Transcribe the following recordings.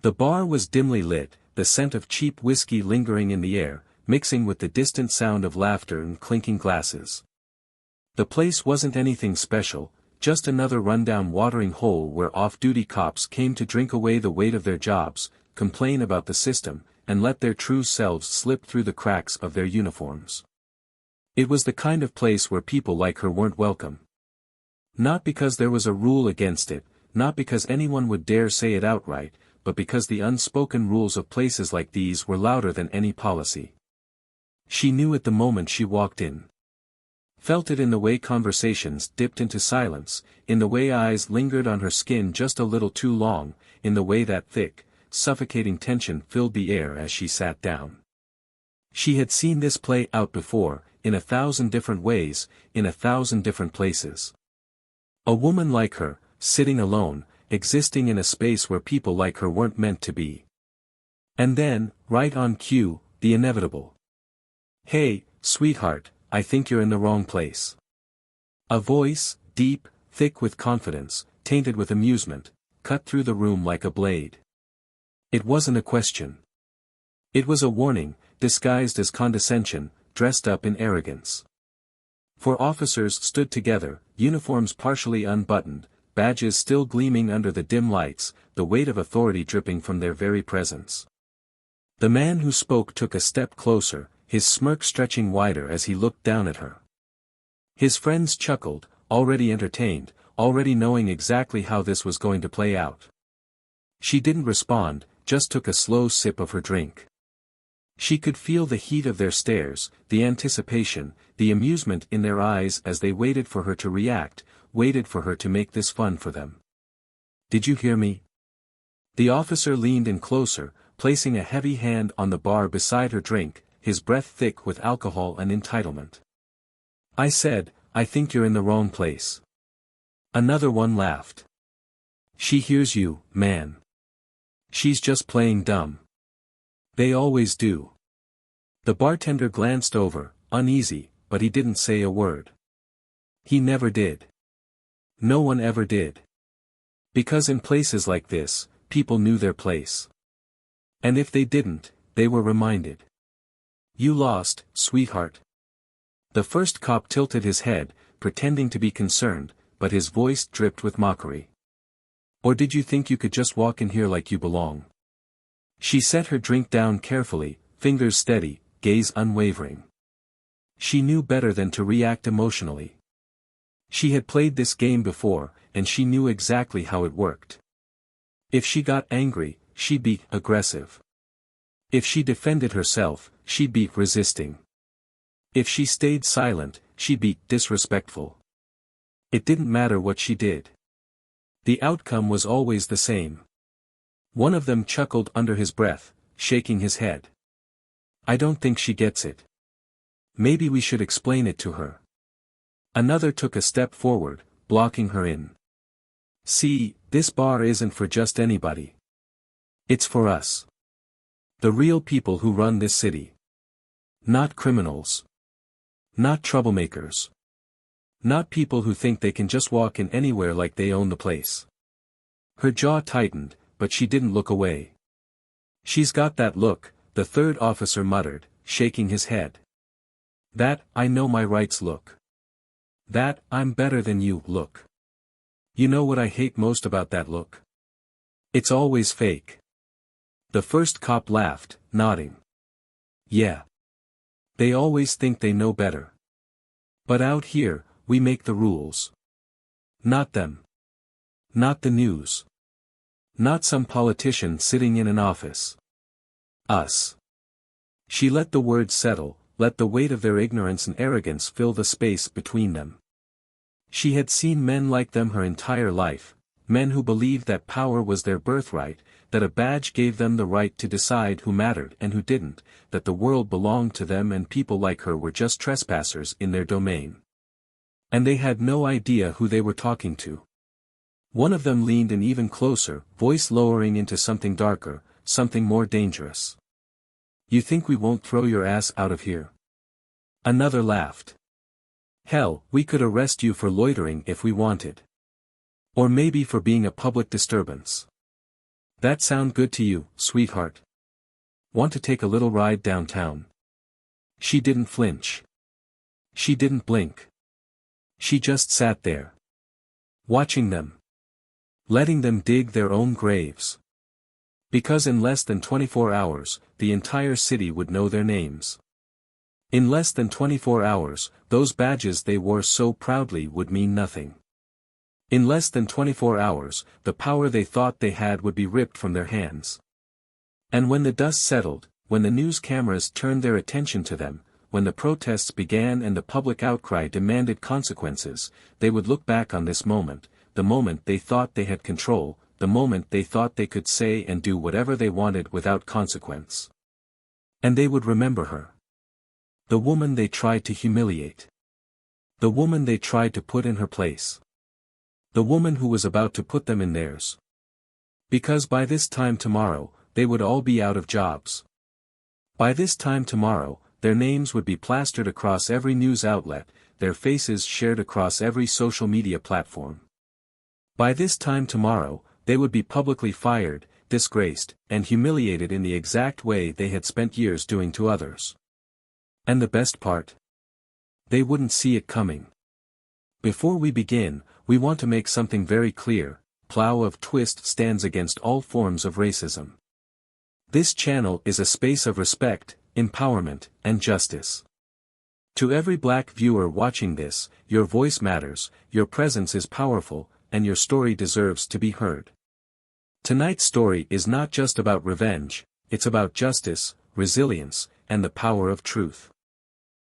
The bar was dimly lit, the scent of cheap whiskey lingering in the air, mixing with the distant sound of laughter and clinking glasses. The place wasn't anything special, just another rundown watering hole where off-duty cops came to drink away the weight of their jobs, complain about the system, and let their true selves slip through the cracks of their uniforms. It was the kind of place where people like her weren't welcome. Not because there was a rule against it, not because anyone would dare say it outright, but because the unspoken rules of places like these were louder than any policy. She knew it the moment she walked in. Felt it in the way conversations dipped into silence, in the way eyes lingered on her skin just a little too long, in the way that thick, suffocating tension filled the air as she sat down. She had seen this play out before, in 1,000 different ways, in 1,000 different places. A woman like her, sitting alone, existing in a space where people like her weren't meant to be. And then, right on cue, the inevitable. "Hey, sweetheart, I think you're in the wrong place." A voice, deep, thick with confidence, tainted with amusement, cut through the room like a blade. It wasn't a question. It was a warning, disguised as condescension, dressed up in arrogance. Four officers stood together, uniforms partially unbuttoned, badges still gleaming under the dim lights, the weight of authority dripping from their very presence. The man who spoke took a step closer, his smirk stretching wider as he looked down at her. His friends chuckled, already entertained, already knowing exactly how this was going to play out. She didn't respond, just took a slow sip of her drink. She could feel the heat of their stares, the anticipation, the amusement in their eyes as they waited for her to react, waited for her to make this fun for them. "Did you hear me?" The officer leaned in closer, placing a heavy hand on the bar beside her drink, his breath thick with alcohol and entitlement. "I said, I think you're in the wrong place." Another one laughed. "She hears you, man. She's just playing dumb. They always do." The bartender glanced over, uneasy, but he didn't say a word. He never did. No one ever did. Because in places like this, people knew their place. And if they didn't, they were reminded. "You lost, sweetheart." The first cop tilted his head, pretending to be concerned, but his voice dripped with mockery. "Or did you think you could just walk in here like you belong?" She set her drink down carefully, fingers steady, gaze unwavering. She knew better than to react emotionally. She had played this game before, and she knew exactly how it worked. If she got angry, she'd be aggressive. If she defended herself, she'd be resisting. If she stayed silent, she'd be disrespectful. It didn't matter what she did. The outcome was always the same. One of them chuckled under his breath, shaking his head. "I don't think she gets it. Maybe we should explain it to her." Another took a step forward, blocking her in. "See, this bar isn't for just anybody. It's for us. The real people who run this city. Not criminals. Not troublemakers. Not people who think they can just walk in anywhere like they own the place." Her jaw tightened, but she didn't look away. "She's got that look," the third officer muttered, shaking his head. "That, I know my rights look. That, I'm better than you look. You know what I hate most about that look? It's always fake." The first cop laughed, nodding. "Yeah. They always think they know better. But out here, we make the rules. Not them. Not the news. Not some politician sitting in an office. Us." She let the words settle, let the weight of their ignorance and arrogance fill the space between them. She had seen men like them her entire life, men who believed that power was their birthright, that a badge gave them the right to decide who mattered and who didn't, that the world belonged to them and people like her were just trespassers in their domain. And they had no idea who they were talking to. One of them leaned in even closer, voice lowering into something darker, something more dangerous. "You think we won't throw your ass out of here?" Another laughed. "Hell, we could arrest you for loitering if we wanted. Or maybe for being a public disturbance. That sound good to you, sweetheart? Want to take a little ride downtown? She didn't flinch. She didn't blink. She just sat there. Watching them. Letting them dig their own graves. Because in less than 24 hours, the entire city would know their names. In less than 24 hours, those badges they wore so proudly would mean nothing. In less than 24 hours, the power they thought they had would be ripped from their hands. And when the dust settled, when the news cameras turned their attention to them, when the protests began and the public outcry demanded consequences, they would look back on this moment, the moment they thought they had control, the moment they thought they could say and do whatever they wanted without consequence. And they would remember her. The woman they tried to humiliate. The woman they tried to put in her place. The woman who was about to put them in theirs. Because by this time tomorrow, they would all be out of jobs. By this time tomorrow, their names would be plastered across every news outlet, their faces shared across every social media platform. By this time tomorrow, they would be publicly fired, disgraced, and humiliated in the exact way they had spent years doing to others. And the best part? They wouldn't see it coming. Before we begin, we want to make something very clear: Plow of Twist stands against all forms of racism. This channel is a space of respect, empowerment, and justice. To every black viewer watching this, your voice matters, your presence is powerful, and your story deserves to be heard. Tonight's story is not just about revenge, it's about justice, resilience, and the power of truth.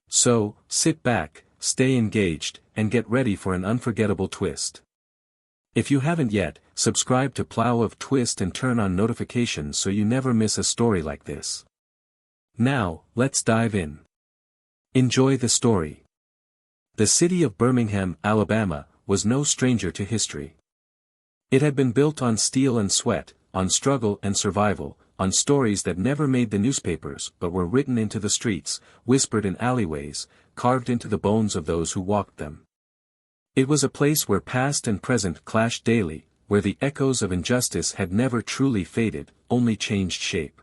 So, sit back, stay engaged, and get ready for an unforgettable twist. If you haven't yet, subscribe to Plow of Twist and turn on notifications so you never miss a story like this. Now, let's dive in. Enjoy the story. The city of Birmingham, Alabama, was no stranger to history. It had been built on steel and sweat, on struggle and survival, on stories that never made the newspapers but were written into the streets, whispered in alleyways, carved into the bones of those who walked them. It was a place where past and present clashed daily, where the echoes of injustice had never truly faded, only changed shape.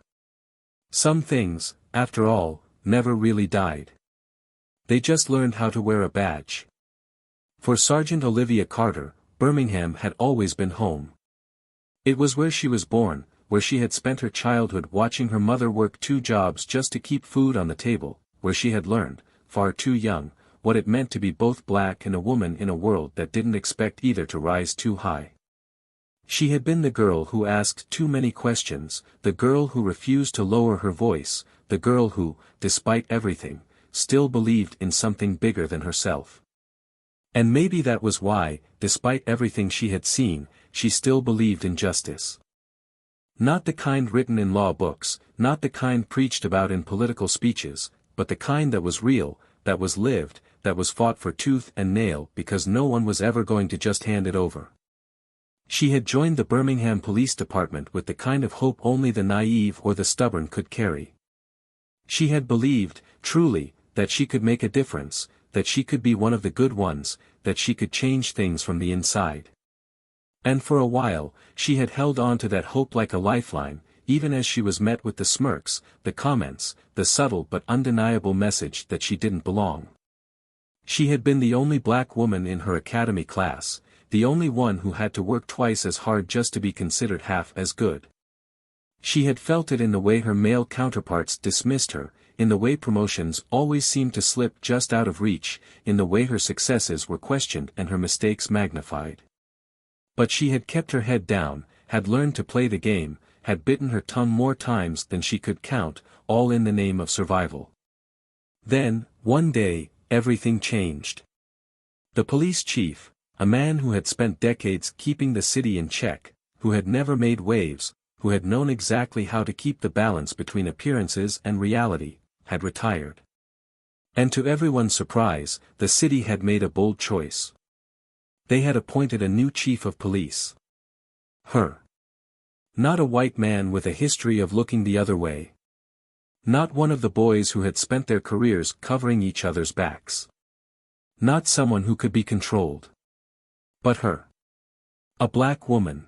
Some things, after all, never really died. They just learned how to wear a badge. For Sergeant Olivia Carter, Birmingham had always been home. It was where she was born, where she had spent her childhood watching her mother work 2 jobs just to keep food on the table, where she had learned, far too young, what it meant to be both black and a woman in a world that didn't expect either to rise too high. She had been the girl who asked too many questions, the girl who refused to lower her voice, the girl who, despite everything, still believed in something bigger than herself. And maybe that was why, despite everything she had seen, she still believed in justice. Not the kind written in law books, not the kind preached about in political speeches, but the kind that was real, that was lived, that was fought for tooth and nail because no one was ever going to just hand it over. She had joined the Birmingham Police Department with the kind of hope only the naive or the stubborn could carry. She had believed, truly, that she could make a difference, that she could be one of the good ones, that she could change things from the inside. And for a while, she had held on to that hope like a lifeline, even as she was met with the smirks, the comments, the subtle but undeniable message that she didn't belong. She had been the only black woman in her academy class, the only one who had to work twice as hard just to be considered half as good. She had felt it in the way her male counterparts dismissed her, in the way promotions always seemed to slip just out of reach, in the way her successes were questioned and her mistakes magnified. But she had kept her head down, had learned to play the game, had bitten her tongue more times than she could count, all in the name of survival. Then, one day, everything changed. The police chief, a man who had spent decades keeping the city in check, who had never made waves, who had known exactly how to keep the balance between appearances and reality, had retired. And to everyone's surprise, the city had made a bold choice. They had appointed a new chief of police. Her. Not a white man with a history of looking the other way. Not one of the boys who had spent their careers covering each other's backs. Not someone who could be controlled. But her. A black woman.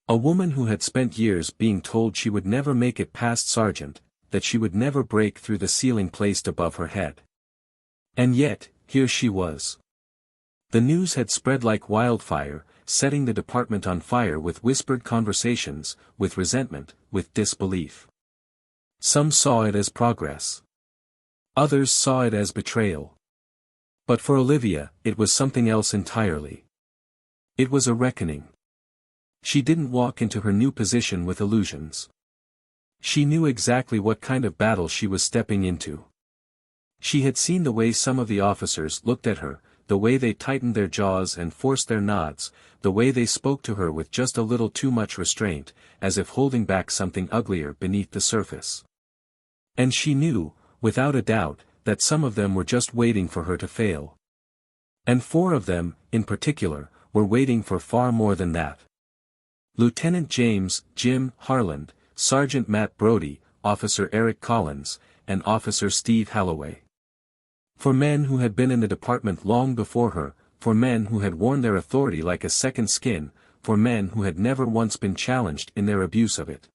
A woman who had spent years being told she would never make it past sergeant, that she would never break through the ceiling placed above her head. And yet, here she was. The news had spread like wildfire, setting the department on fire with whispered conversations, with resentment, with disbelief. Some saw it as progress. Others saw it as betrayal. But for Olivia, it was something else entirely. It was a reckoning. She didn't walk into her new position with illusions. She knew exactly what kind of battle she was stepping into. She had seen the way some of the officers looked at her, the way they tightened their jaws and forced their nods, the way they spoke to her with just a little too much restraint, as if holding back something uglier beneath the surface. And she knew, without a doubt, that some of them were just waiting for her to fail. And 4 of them, in particular, were waiting for far more than that. Lieutenant James, Jim, Harland, Sergeant Matt Brody, Officer Eric Collins, and Officer Steve Halloway. For men who had been in the department long before her, for men who had worn their authority like a second skin, for men who had never once been challenged in their abuse of it.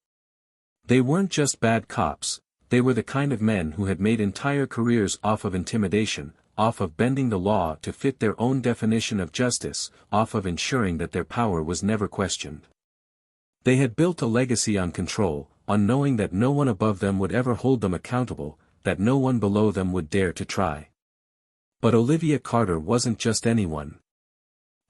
They weren't just bad cops, they were the kind of men who had made entire careers off of intimidation, off of bending the law to fit their own definition of justice, off of ensuring that their power was never questioned. They had built a legacy on control, on knowing that no one above them would ever hold them accountable, that no one below them would dare to try. But Olivia Carter wasn't just anyone.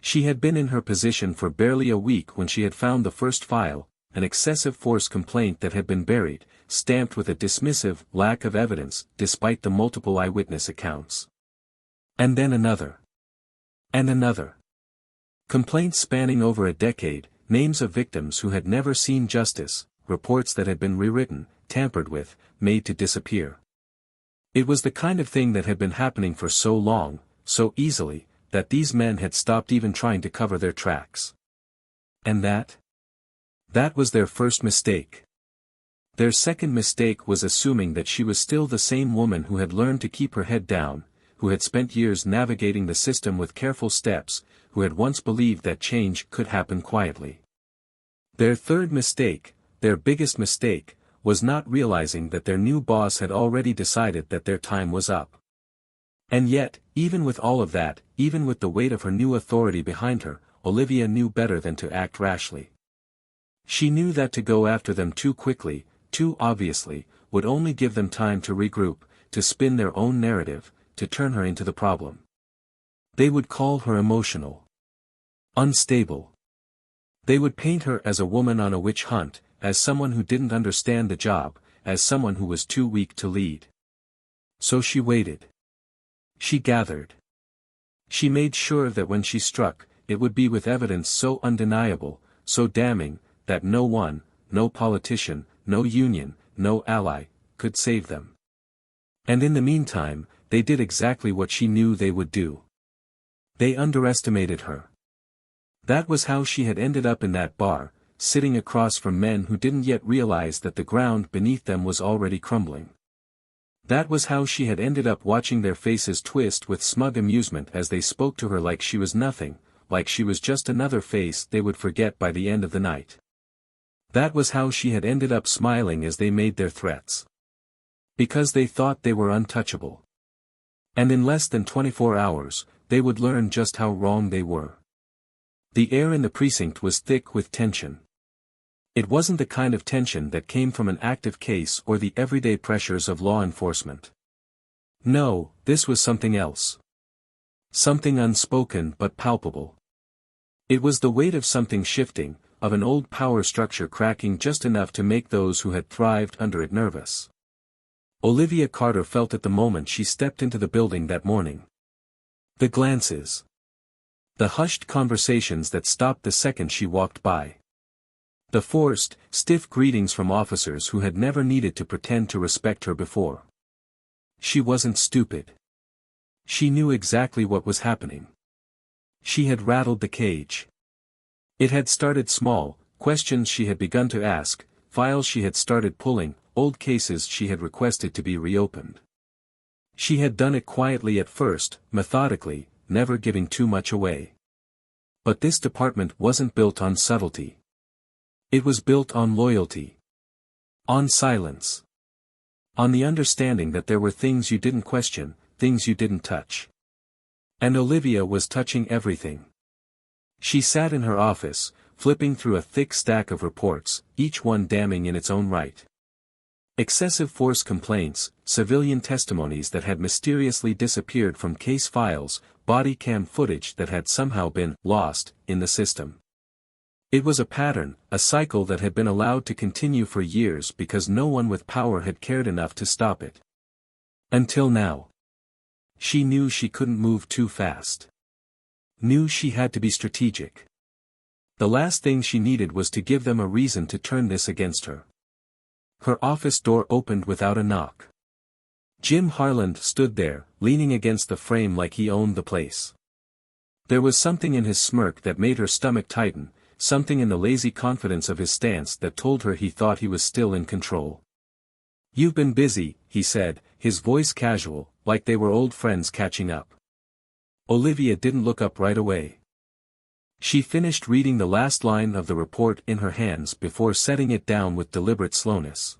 She had been in her position for barely a week when she had found the first file, an excessive force complaint that had been buried, stamped with a dismissive lack of evidence despite the multiple eyewitness accounts. And then another. And another. Complaints spanning over a decade, names of victims who had never seen justice, reports that had been rewritten, tampered with, made to disappear. It was the kind of thing that had been happening for so long, so easily, that these men had stopped even trying to cover their tracks. And that? That was their first mistake. Their second mistake was assuming that she was still the same woman who had learned to keep her head down, who had spent years navigating the system with careful steps, who had once believed that change could happen quietly. Their third mistake, their biggest mistake, was not realizing that their new boss had already decided that their time was up. And yet, even with all of that, even with the weight of her new authority behind her, Olivia knew better than to act rashly. She knew that to go after them too quickly, too obviously, would only give them time to regroup, to spin their own narrative, to turn her into the problem. They would call her emotional. Unstable. They would paint her as a woman on a witch hunt, as someone who didn't understand the job, as someone who was too weak to lead. So she waited. She gathered. She made sure that when she struck, it would be with evidence so undeniable, so damning, that no one, no politician, no union, no ally, could save them. And in the meantime, they did exactly what she knew they would do. They underestimated her. That was how she had ended up in that bar, sitting across from men who didn't yet realize that the ground beneath them was already crumbling. That was how she had ended up watching their faces twist with smug amusement as they spoke to her like she was nothing, like she was just another face they would forget by the end of the night. That was how she had ended up smiling as they made their threats. Because they thought they were untouchable. And in less than 24 hours, they would learn just how wrong they were. The air in the precinct was thick with tension. It wasn't the kind of tension that came from an active case or the everyday pressures of law enforcement. No, this was something else. Something unspoken but palpable. It was the weight of something shifting, of an old power structure cracking just enough to make those who had thrived under it nervous. Olivia Carter felt it the moment she stepped into the building that morning. The glances. The hushed conversations that stopped the second she walked by. The forced, stiff greetings from officers who had never needed to pretend to respect her before. She wasn't stupid. She knew exactly what was happening. She had rattled the cage. It had started small, questions she had begun to ask, files she had started pulling, old cases she had requested to be reopened. She had done it quietly at first, methodically, never giving too much away. But this department wasn't built on subtlety. It was built on loyalty. On silence. On the understanding that there were things you didn't question, things you didn't touch. And Olivia was touching everything. She sat in her office, flipping through a thick stack of reports, each one damning in its own right. Excessive force complaints, civilian testimonies that had mysteriously disappeared from case files, body cam footage that had somehow been lost in the system. It was a pattern, a cycle that had been allowed to continue for years because no one with power had cared enough to stop it. Until now. She knew she couldn't move too fast. Knew she had to be strategic. The last thing she needed was to give them a reason to turn this against her. Her office door opened without a knock. Jim Harland stood there, leaning against the frame like he owned the place. There was something in his smirk that made her stomach tighten, something in the lazy confidence of his stance that told her he thought he was still in control. "You've been busy," he said, his voice casual, like they were old friends catching up. Olivia didn't look up right away. She finished reading the last line of the report in her hands before setting it down with deliberate slowness.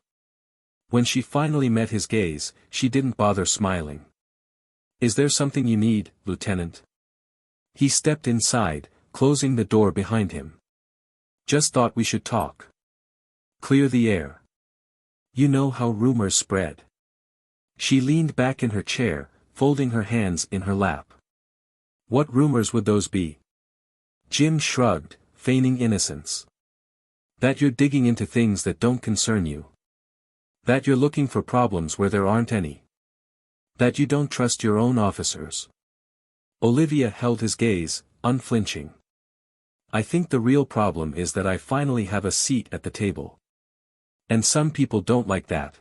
When she finally met his gaze, she didn't bother smiling. "Is there something you need, Lieutenant?" He stepped inside, closing the door behind him. "Just thought we should talk. Clear the air. You know how rumors spread." She leaned back in her chair, folding her hands in her lap. "What rumors would those be?" Jim shrugged, feigning innocence. "That you're digging into things that don't concern you. That you're looking for problems where there aren't any. That you don't trust your own officers." Olivia held his gaze, unflinching. "I think the real problem is that I finally have a seat at the table. And some people don't like that."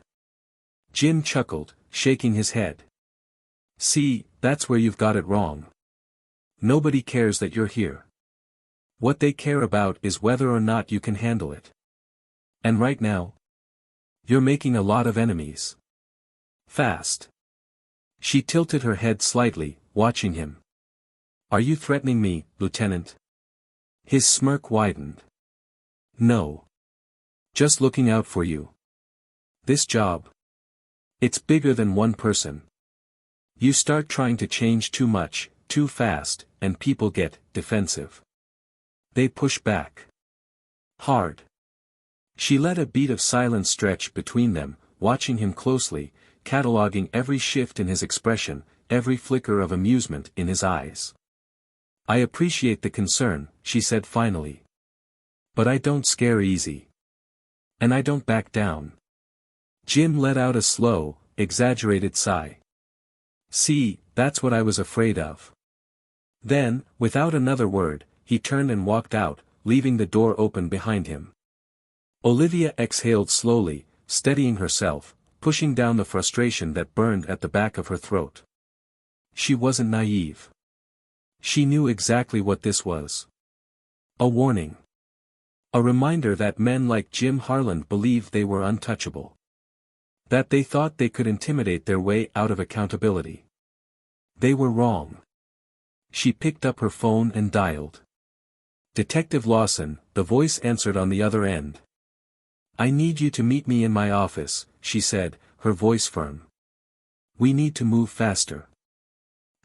Jim chuckled, shaking his head. "See, that's where you've got it wrong. Nobody cares that you're here. What they care about is whether or not you can handle it. And right now, you're making a lot of enemies. Fast." She tilted her head slightly, watching him. "Are you threatening me, Lieutenant?" His smirk widened. "No. Just looking out for you. This job. It's bigger than one person. You start trying to change too much, too fast, and people get defensive. They push back. Hard." She let a beat of silence stretch between them, watching him closely, cataloging every shift in his expression, every flicker of amusement in his eyes. "I appreciate the concern," she said finally. "But I don't scare easy. And I don't back down." Jim let out a slow, exaggerated sigh. "See, that's what I was afraid of." Then, without another word, he turned and walked out, leaving the door open behind him. Olivia exhaled slowly, steadying herself, pushing down the frustration that burned at the back of her throat. She wasn't naive. She knew exactly what this was. A warning. A reminder that men like Jim Harland believed they were untouchable. That they thought they could intimidate their way out of accountability. They were wrong. She picked up her phone and dialed. "Detective Lawson," the voice answered on the other end. "I need you to meet me in my office," she said, her voice firm. "We need to move faster."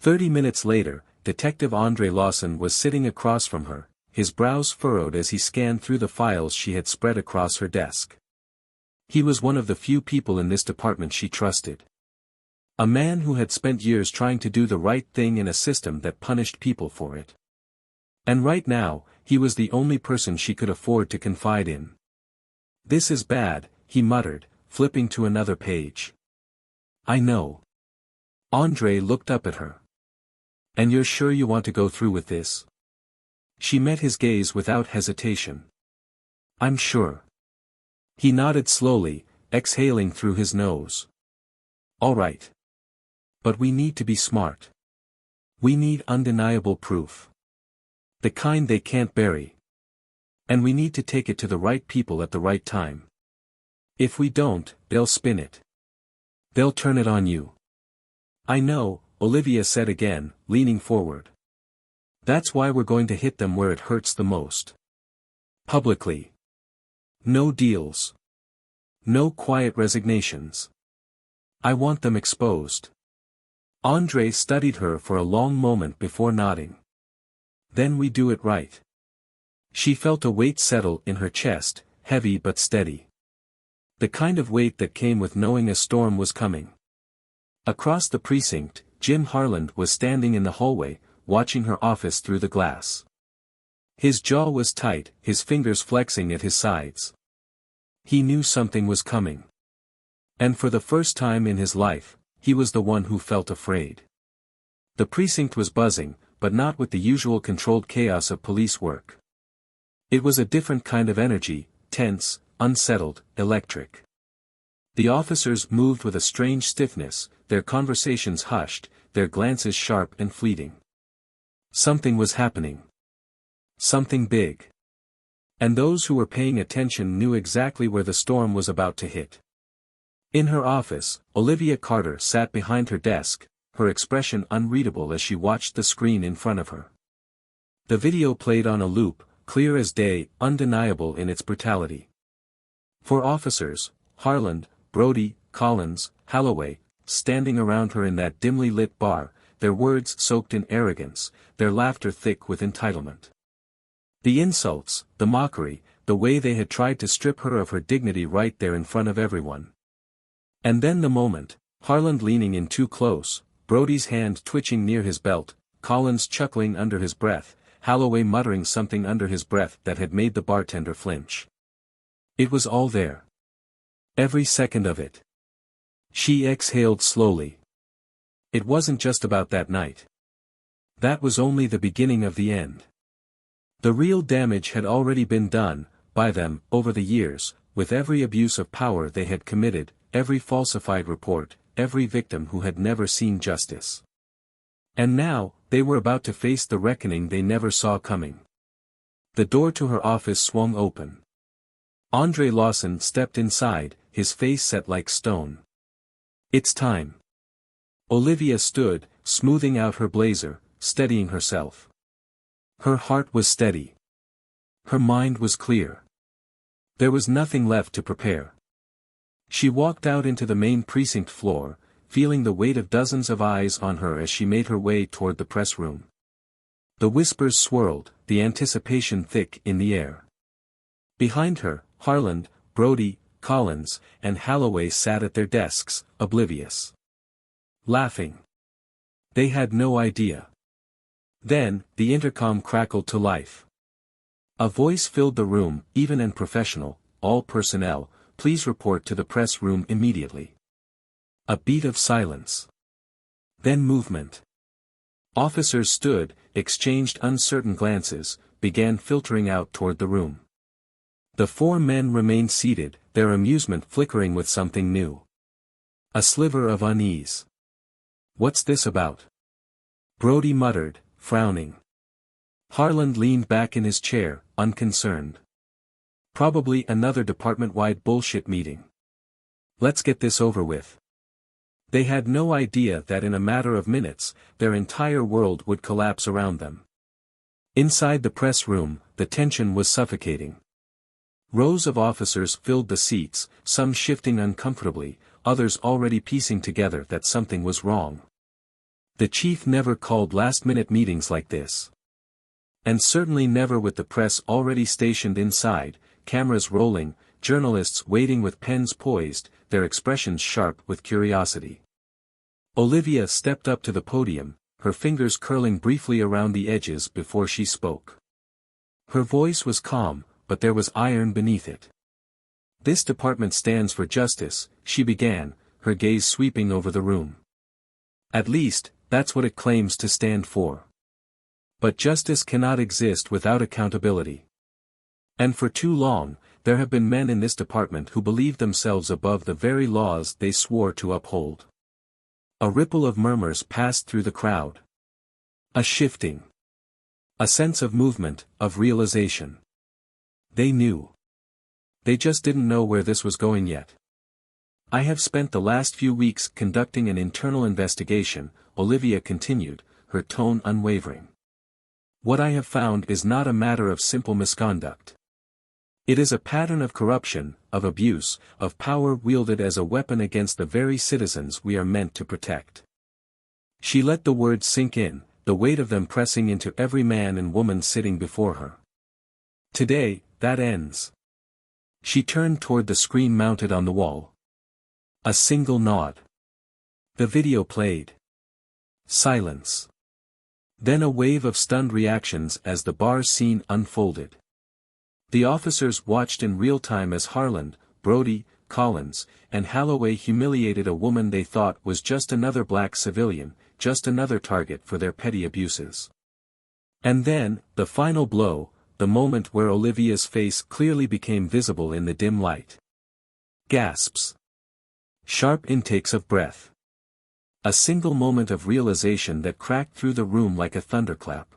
30 minutes later, Detective Andre Lawson was sitting across from her, his brows furrowed as he scanned through the files she had spread across her desk. He was one of the few people in this department she trusted. A man who had spent years trying to do the right thing in a system that punished people for it. And right now, he was the only person she could afford to confide in. "This is bad," he muttered, flipping to another page. "I know." Andre looked up at her. "And you're sure you want to go through with this?" She met his gaze without hesitation. "I'm sure." He nodded slowly, exhaling through his nose. "All right. But we need to be smart. We need undeniable proof. The kind they can't bury. And we need to take it to the right people at the right time. If we don't, they'll spin it. They'll turn it on you." "I know," Olivia said again, leaning forward. "That's why we're going to hit them where it hurts the most. Publicly. No deals. No quiet resignations. I want them exposed. Andre studied her for a long moment before nodding. Then we do it right. She felt a weight settle in her chest, heavy but steady. The kind of weight that came with knowing a storm was coming. Across the precinct, Jim Harland was standing in the hallway, watching her office through the glass. His jaw was tight, his fingers flexing at his sides. He knew something was coming. And for the first time in his life, he was the one who felt afraid. The precinct was buzzing, but not with the usual controlled chaos of police work. It was a different kind of energy, tense, unsettled, electric. The officers moved with a strange stiffness, their conversations hushed, their glances sharp and fleeting. Something was happening. Something big. And those who were paying attention knew exactly where the storm was about to hit. In her office, Olivia Carter sat behind her desk, her expression unreadable as she watched the screen in front of her. The video played on a loop, clear as day, undeniable in its brutality. Four officers, Harland, Brody, Collins, Holloway, standing around her in that dimly lit bar, their words soaked in arrogance, their laughter thick with entitlement. The insults, the mockery, the way they had tried to strip her of her dignity right there in front of everyone. And then the moment, Harland leaning in too close, Brody's hand twitching near his belt, Collins chuckling under his breath, Holloway muttering something under his breath that had made the bartender flinch. It was all there. Every second of it. She exhaled slowly. It wasn't just about that night. That was only the beginning of the end. The real damage had already been done, by them, over the years, with every abuse of power they had committed, every falsified report, every victim who had never seen justice. And now, they were about to face the reckoning they never saw coming. The door to her office swung open. Andre Lawson stepped inside, his face set like stone. It's time. Olivia stood, smoothing out her blazer, steadying herself. Her heart was steady. Her mind was clear. There was nothing left to prepare. She walked out into the main precinct floor, feeling the weight of dozens of eyes on her as she made her way toward the press room. The whispers swirled, the anticipation thick in the air. Behind her, Harland, Brody, Collins, and Holloway sat at their desks, oblivious. Laughing. They had no idea. Then, the intercom crackled to life. A voice filled the room, even and professional, all personnel, please report to the press room immediately. A beat of silence. Then movement. Officers stood, exchanged uncertain glances, began filtering out toward the room. The four men remained seated, their amusement flickering with something new. A sliver of unease. What's this about? Brody muttered, frowning. Harland leaned back in his chair, unconcerned. Probably another department-wide bullshit meeting. Let's get this over with. They had no idea that in a matter of minutes, their entire world would collapse around them. Inside the press room, the tension was suffocating. Rows of officers filled the seats, some shifting uncomfortably, others already piecing together that something was wrong. The chief never called last-minute meetings like this. And certainly never with the press already stationed inside, cameras rolling, journalists waiting with pens poised, their expressions sharp with curiosity. Olivia stepped up to the podium, her fingers curling briefly around the edges before she spoke. Her voice was calm, but there was iron beneath it. This department stands for justice, she began, her gaze sweeping over the room. At least, that's what it claims to stand for. But justice cannot exist without accountability. And for too long, there have been men in this department who believe themselves above the very laws they swore to uphold. A ripple of murmurs passed through the crowd. A shifting. A sense of movement, of realization. They knew. They just didn't know where this was going yet. I have spent the last few weeks conducting an internal investigation, Olivia continued, her tone unwavering. What I have found is not a matter of simple misconduct. It is a pattern of corruption, of abuse, of power wielded as a weapon against the very citizens we are meant to protect. She let the words sink in, the weight of them pressing into every man and woman sitting before her. Today, that ends. She turned toward the screen mounted on the wall. A single nod. The video played. Silence. Then a wave of stunned reactions as the bar scene unfolded. The officers watched in real time as Harland, Brody, Collins, and Holloway humiliated a woman they thought was just another black civilian, just another target for their petty abuses. And then, the final blow, the moment where Olivia's face clearly became visible in the dim light. Gasps. Sharp intakes of breath. A single moment of realization that cracked through the room like a thunderclap.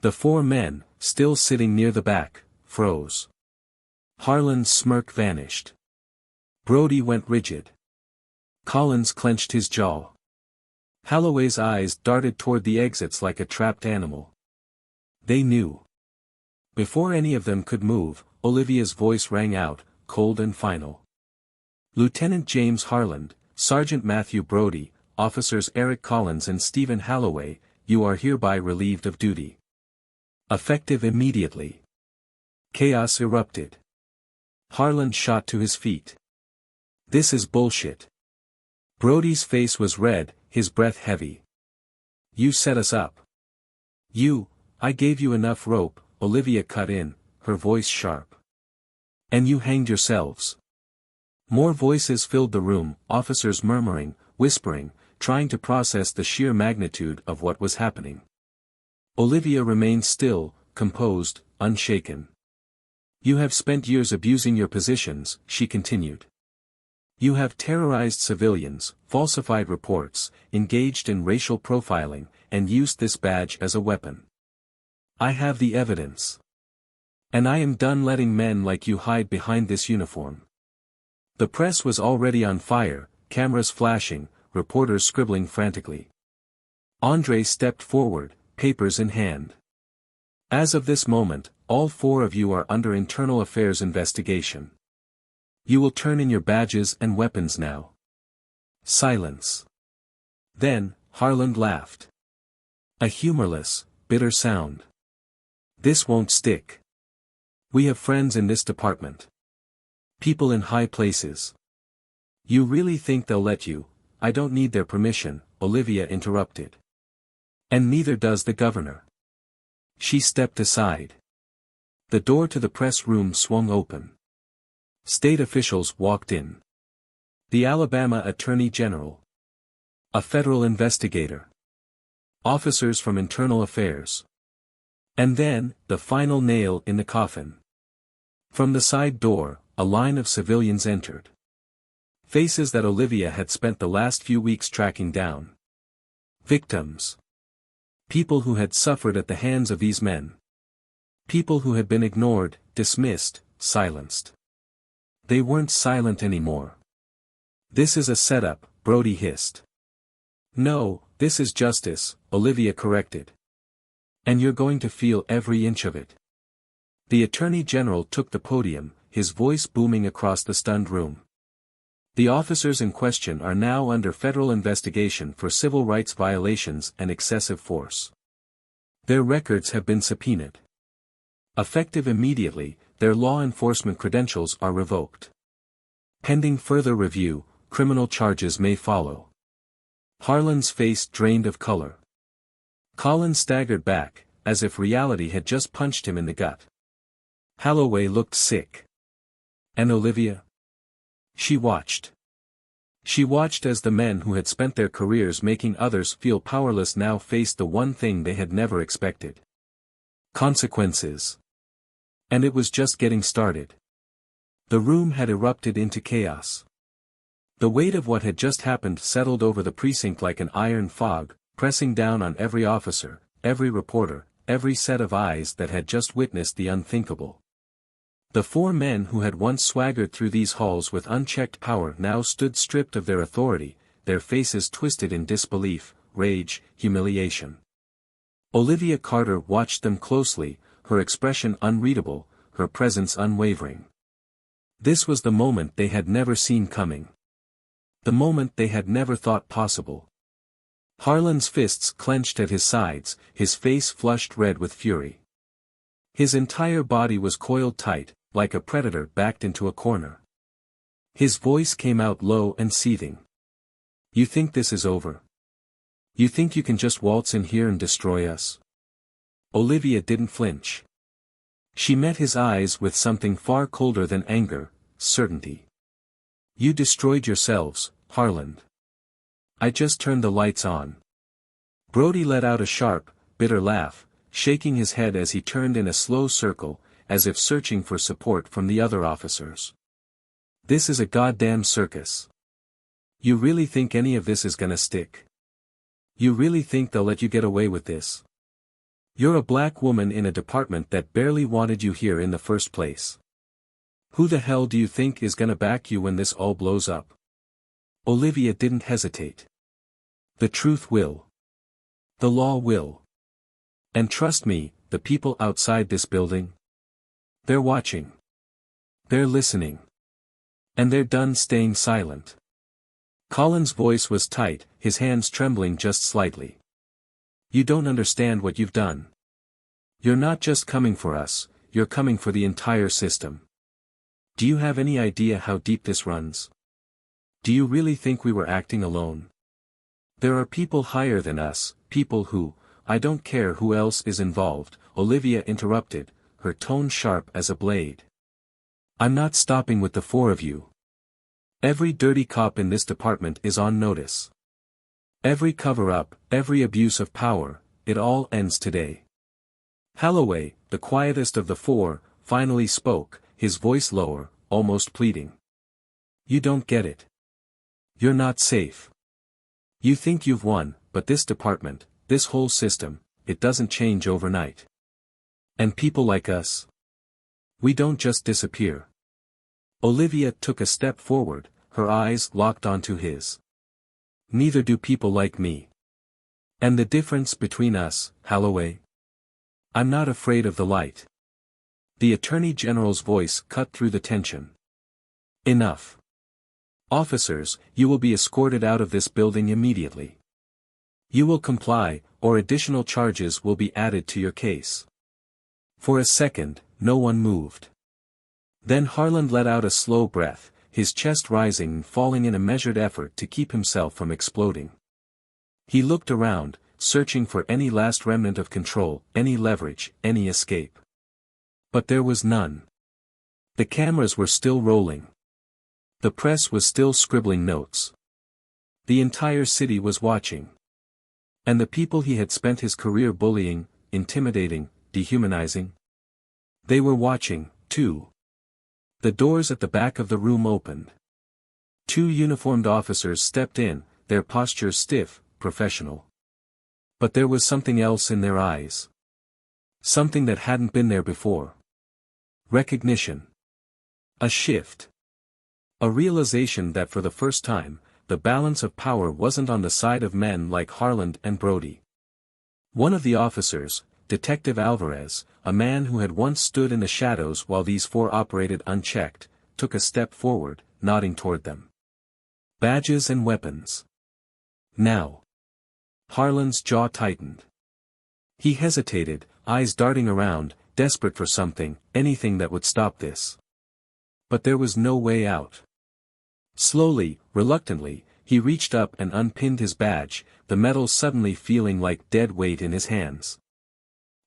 The four men, still sitting near the back, froze. Harland's smirk vanished. Brody went rigid. Collins clenched his jaw. Holloway's eyes darted toward the exits like a trapped animal. They knew. Before any of them could move, Olivia's voice rang out, cold and final. Lieutenant James Harland, Sergeant Matthew Brody, Officers Eric Collins and Stephen Holloway, you are hereby relieved of duty. Effective immediately. Chaos erupted. Harland shot to his feet. This is bullshit. Brody's face was red, his breath heavy. You set us up. I gave you enough rope, Olivia cut in, her voice sharp. And you hanged yourselves. More voices filled the room, officers murmuring, whispering, trying to process the sheer magnitude of what was happening. Olivia remained still, composed, unshaken. You have spent years abusing your positions, she continued. You have terrorized civilians, falsified reports, engaged in racial profiling, and used this badge as a weapon. I have the evidence. And I am done letting men like you hide behind this uniform. The press was already on fire, cameras flashing, reporters scribbling frantically. Andre stepped forward, papers in hand. As of this moment, all four of you are under internal affairs investigation. You will turn in your badges and weapons now. Silence. Then, Harland laughed. A humorless, bitter sound. This won't stick. We have friends in this department. People in high places. You really think they'll let you? I don't need their permission, Olivia interrupted. And neither does the governor. She stepped aside. The door to the press room swung open. State officials walked in. The Alabama Attorney General. A federal investigator. Officers from Internal Affairs. And then, the final nail in the coffin. From the side door, a line of civilians entered. Faces that Olivia had spent the last few weeks tracking down. Victims. People who had suffered at the hands of these men. People who had been ignored, dismissed, silenced. They weren't silent anymore. This is a setup, Brody hissed. No, this is justice, Olivia corrected. And you're going to feel every inch of it. The Attorney General took the podium, his voice booming across the stunned room. The officers in question are now under federal investigation for civil rights violations and excessive force. Their records have been subpoenaed. Effective immediately, their law enforcement credentials are revoked. Pending further review, criminal charges may follow. Harland's face drained of color. Collins staggered back, as if reality had just punched him in the gut. Holloway looked sick. And Olivia? She watched. She watched as the men who had spent their careers making others feel powerless now faced the one thing they had never expected. Consequences. And it was just getting started. The room had erupted into chaos. The weight of what had just happened settled over the precinct like an iron fog, pressing down on every officer, every reporter, every set of eyes that had just witnessed the unthinkable. The four men who had once swaggered through these halls with unchecked power now stood stripped of their authority, their faces twisted in disbelief, rage, humiliation. Olivia Carter watched them closely, her expression unreadable, her presence unwavering. This was the moment they had never seen coming. The moment they had never thought possible. Harland's fists clenched at his sides, his face flushed red with fury. His entire body was coiled tight, like a predator backed into a corner. His voice came out low and seething. You think this is over? You think you can just waltz in here and destroy us? Olivia didn't flinch. She met his eyes with something far colder than anger, certainty. You destroyed yourselves, Harland. I just turned the lights on. Brody let out a sharp, bitter laugh, shaking his head as he turned in a slow circle, as if searching for support from the other officers. This is a goddamn circus. You really think any of this is gonna stick? You really think they'll let you get away with this? You're a black woman in a department that barely wanted you here in the first place. Who the hell do you think is gonna back you when this all blows up? Olivia didn't hesitate. The truth will. The law will. And trust me, the people outside this building? They're watching. They're listening. And they're done staying silent. Colin's voice was tight, his hands trembling just slightly. You don't understand what you've done. You're not just coming for us, you're coming for the entire system. Do you have any idea how deep this runs? Do you really think we were acting alone? There are people higher than us, people who, I don't care who else is involved, Olivia interrupted, her tone sharp as a blade. I'm not stopping with the four of you. Every dirty cop in this department is on notice. Every cover-up, every abuse of power, it all ends today. Holloway, the quietest of the four, finally spoke, his voice lower, almost pleading. You don't get it. You're not safe. You think you've won, but this department, this whole system, it doesn't change overnight. And people like us? We don't just disappear. Olivia took a step forward, her eyes locked onto his. Neither do people like me. And the difference between us, Holloway? I'm not afraid of the light. The Attorney General's voice cut through the tension. Enough. Officers, you will be escorted out of this building immediately. You will comply, or additional charges will be added to your case. For a second, no one moved. Then Harland let out a slow breath, his chest rising and falling in a measured effort to keep himself from exploding. He looked around, searching for any last remnant of control, any leverage, any escape. But there was none. The cameras were still rolling. The press was still scribbling notes. The entire city was watching. And the people he had spent his career bullying, intimidating, dehumanizing? They were watching, too. The doors at the back of the room opened. Two uniformed officers stepped in, their postures stiff, professional. But there was something else in their eyes. Something that hadn't been there before. Recognition. A shift. A realization that for the first time, the balance of power wasn't on the side of men like Harland and Brody. One of the officers, Detective Alvarez, a man who had once stood in the shadows while these four operated unchecked, took a step forward, nodding toward them. Badges and weapons. Now. Harland's jaw tightened. He hesitated, eyes darting around, desperate for something, anything that would stop this. But there was no way out. Slowly, reluctantly, he reached up and unpinned his badge, the metal suddenly feeling like dead weight in his hands.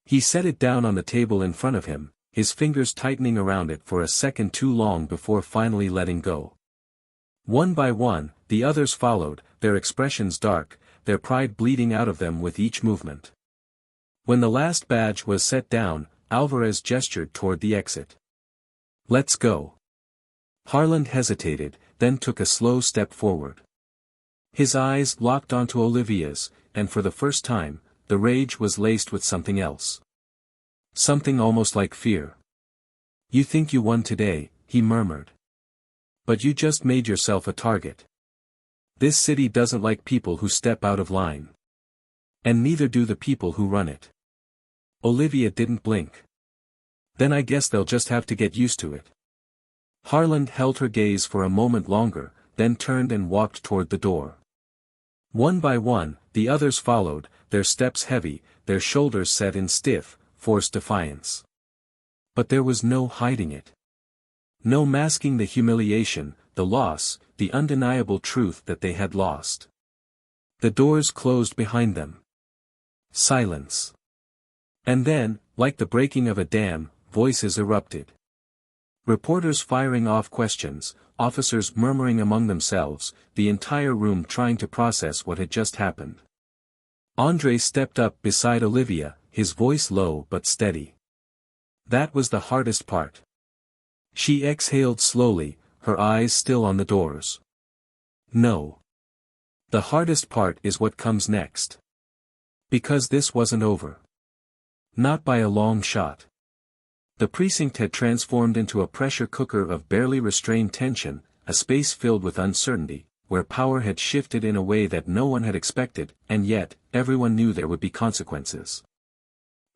He set it down on the table in front of him, his fingers tightening around it for a second too long before finally letting go. One by one, the others followed, their expressions dark, their pride bleeding out of them with each movement. When the last badge was set down, Alvarez gestured toward the exit. Let's go. Harland hesitated, then took a slow step forward. His eyes locked onto Olivia's, and for the first time, the rage was laced with something else. Something almost like fear. You think you won today, he murmured. But you just made yourself a target. This city doesn't like people who step out of line. And neither do the people who run it. Olivia didn't blink. Then I guess they'll just have to get used to it. Harland held her gaze for a moment longer, then turned and walked toward the door. One by one, the others followed, their steps heavy, their shoulders set in stiff, forced defiance. But there was no hiding it. No masking the humiliation, the loss, the undeniable truth that they had lost. The doors closed behind them. Silence. And then, like the breaking of a dam, voices erupted. Reporters firing off questions, officers murmuring among themselves, the entire room trying to process what had just happened. André stepped up beside Olivia, his voice low but steady. That was the hardest part. She exhaled slowly, her eyes still on the doors. No. The hardest part is what comes next. Because this wasn't over. Not by a long shot. The precinct had transformed into a pressure cooker of barely restrained tension, a space filled with uncertainty, where power had shifted in a way that no one had expected, and yet, everyone knew there would be consequences.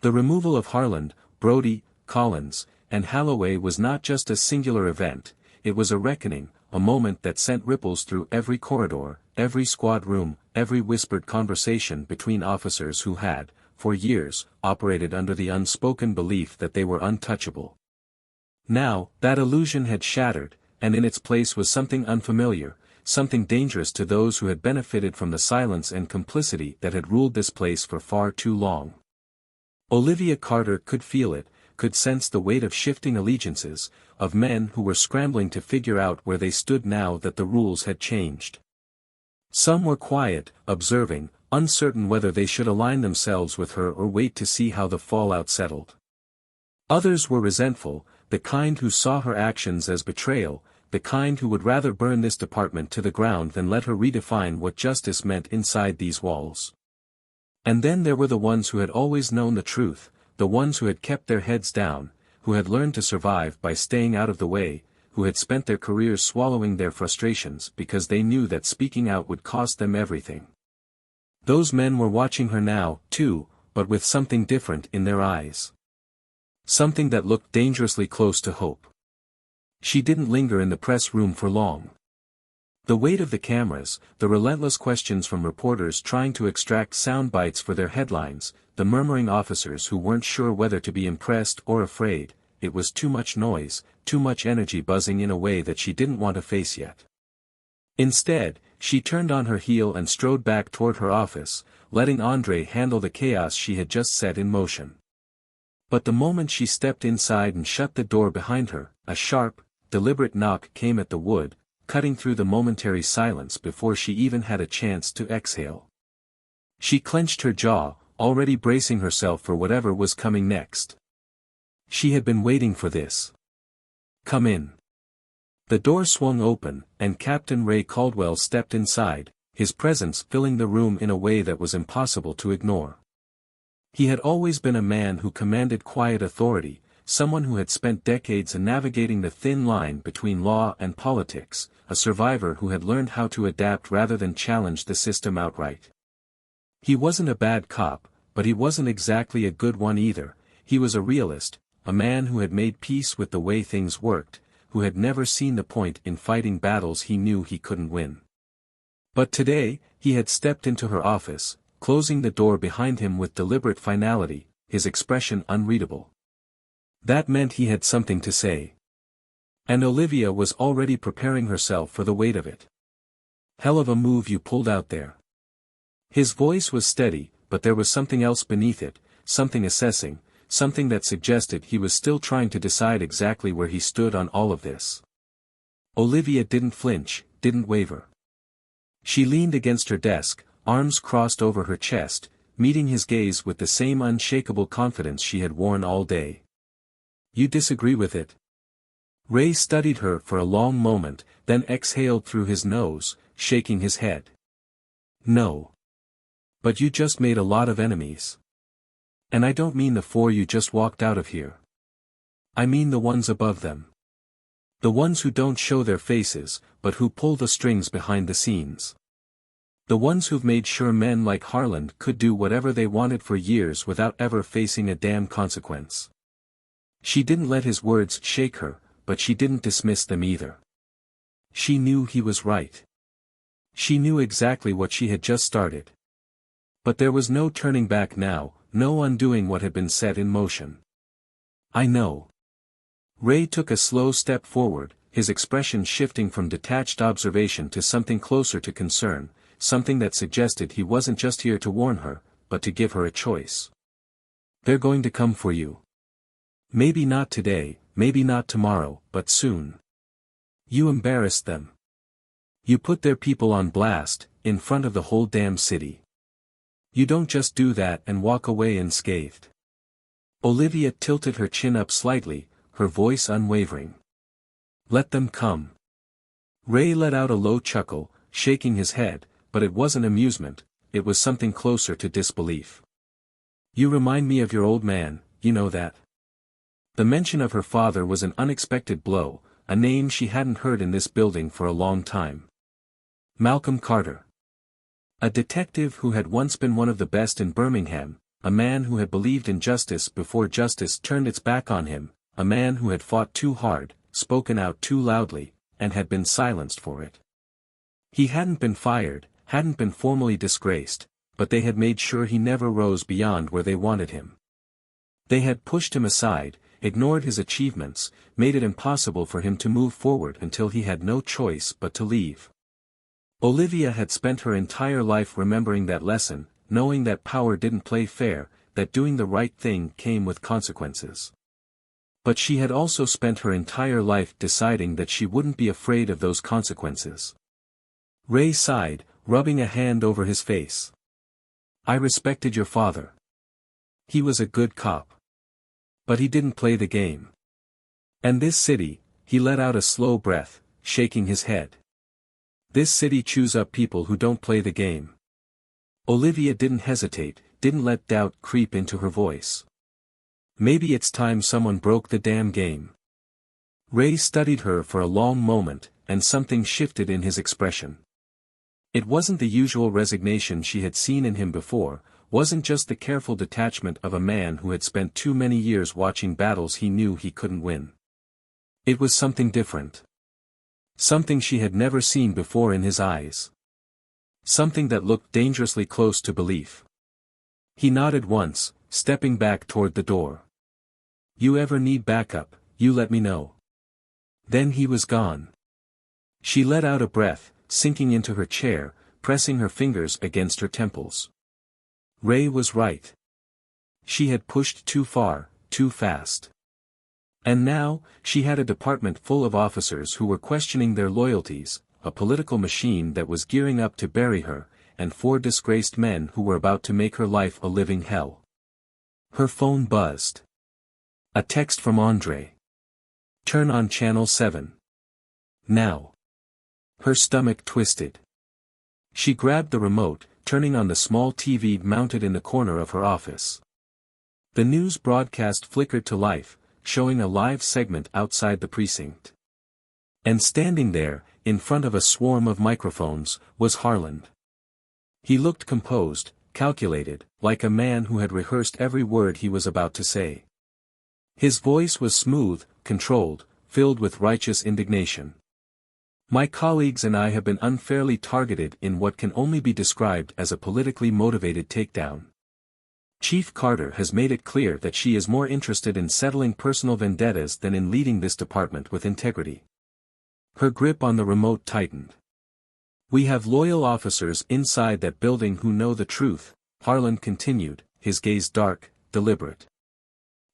The removal of Harland, Brody, Collins, and Holloway was not just a singular event, it was a reckoning, a moment that sent ripples through every corridor, every squad room, every whispered conversation between officers who had, for years, operated under the unspoken belief that they were untouchable. Now, that illusion had shattered, and in its place was something unfamiliar, something dangerous to those who had benefited from the silence and complicity that had ruled this place for far too long. Olivia Carter could feel it, could sense the weight of shifting allegiances, of men who were scrambling to figure out where they stood now that the rules had changed. Some were quiet, observing, uncertain whether they should align themselves with her or wait to see how the fallout settled. Others were resentful, the kind who saw her actions as betrayal, the kind who would rather burn this department to the ground than let her redefine what justice meant inside these walls. And then there were the ones who had always known the truth, the ones who had kept their heads down, who had learned to survive by staying out of the way, who had spent their careers swallowing their frustrations because they knew that speaking out would cost them everything. Those men were watching her now, too, but with something different in their eyes. Something that looked dangerously close to hope. She didn't linger in the press room for long. The weight of the cameras, the relentless questions from reporters trying to extract sound bites for their headlines, the murmuring officers who weren't sure whether to be impressed or afraid, it was too much noise, too much energy buzzing in a way that she didn't want to face yet. Instead, she turned on her heel and strode back toward her office, letting André handle the chaos she had just set in motion. But the moment she stepped inside and shut the door behind her, a sharp, deliberate knock came at the wood, cutting through the momentary silence before she even had a chance to exhale. She clenched her jaw, already bracing herself for whatever was coming next. She had been waiting for this. "Come in." The door swung open, and Captain Ray Caldwell stepped inside, his presence filling the room in a way that was impossible to ignore. He had always been a man who commanded quiet authority, someone who had spent decades navigating the thin line between law and politics, a survivor who had learned how to adapt rather than challenge the system outright. He wasn't a bad cop, but he wasn't exactly a good one either. He was a realist, a man who had made peace with the way things worked, who had never seen the point in fighting battles he knew he couldn't win. But today, he had stepped into her office, closing the door behind him with deliberate finality, his expression unreadable. That meant he had something to say. And Olivia was already preparing herself for the weight of it. "Hell of a move you pulled out there." His voice was steady, but there was something else beneath it, something assessing, something that suggested he was still trying to decide exactly where he stood on all of this. Olivia didn't flinch, didn't waver. She leaned against her desk, arms crossed over her chest, meeting his gaze with the same unshakable confidence she had worn all day. "You disagree with it?" Ray studied her for a long moment, then exhaled through his nose, shaking his head. "No. But you just made a lot of enemies. And I don't mean the 4 you just walked out of here. I mean the ones above them. The ones who don't show their faces, but who pull the strings behind the scenes. The ones who've made sure men like Harland could do whatever they wanted for years without ever facing a damn consequence. She didn't let his words shake her, but she didn't dismiss them either. She knew he was right. She knew exactly what she had just started. But there was no turning back now, no undoing what had been set in motion. I know. Ray took a slow step forward, his expression shifting from detached observation to something closer to concern, something that suggested he wasn't just here to warn her, but to give her a choice. They're going to come for you. Maybe not today, maybe not tomorrow, but soon. You embarrassed them. You put their people on blast, in front of the whole damn city. You don't just do that and walk away unscathed. Olivia tilted her chin up slightly, her voice unwavering. Let them come. Ray let out a low chuckle, shaking his head, but it wasn't amusement, it was something closer to disbelief. You remind me of your old man, you know that. The mention of her father was an unexpected blow, a name she hadn't heard in this building for a long time. Malcolm Carter. A detective who had once been one of the best in Birmingham, a man who had believed in justice before justice turned its back on him, a man who had fought too hard, spoken out too loudly, and had been silenced for it. He hadn't been fired, hadn't been formally disgraced, but they had made sure he never rose beyond where they wanted him. They had pushed him aside, ignored his achievements, made it impossible for him to move forward until he had no choice but to leave. Olivia had spent her entire life remembering that lesson, knowing that power didn't play fair, that doing the right thing came with consequences. But she had also spent her entire life deciding that she wouldn't be afraid of those consequences. Ray sighed, rubbing a hand over his face. I respected your father. He was a good cop. But he didn't play the game. And this city, he let out a slow breath, shaking his head. This city chews up people who don't play the game. Olivia didn't hesitate, didn't let doubt creep into her voice. Maybe it's time someone broke the damn game. Ray studied her for a long moment, and something shifted in his expression. It wasn't the usual resignation she had seen in him before, wasn't just the careful detachment of a man who had spent too many years watching battles he knew he couldn't win. It was something different. Something she had never seen before in his eyes. Something that looked dangerously close to belief. He nodded once, stepping back toward the door. You ever need backup, you let me know. Then he was gone. She let out a breath, sinking into her chair, pressing her fingers against her temples. Ray was right. She had pushed too far, too fast. And now, she had a department full of officers who were questioning their loyalties, a political machine that was gearing up to bury her, and 4 disgraced men who were about to make her life a living hell. Her phone buzzed. A text from Andre. Turn on channel 7. Now. Her stomach twisted. She grabbed the remote, turning on the small TV mounted in the corner of her office. The news broadcast flickered to life, showing a live segment outside the precinct. And standing there, in front of a swarm of microphones, was Harland. He looked composed, calculated, like a man who had rehearsed every word he was about to say. His voice was smooth, controlled, filled with righteous indignation. My colleagues and I have been unfairly targeted in what can only be described as a politically motivated takedown. Chief Carter has made it clear that she is more interested in settling personal vendettas than in leading this department with integrity. Her grip on the remote tightened. We have loyal officers inside that building who know the truth, Harland continued, his gaze dark, deliberate.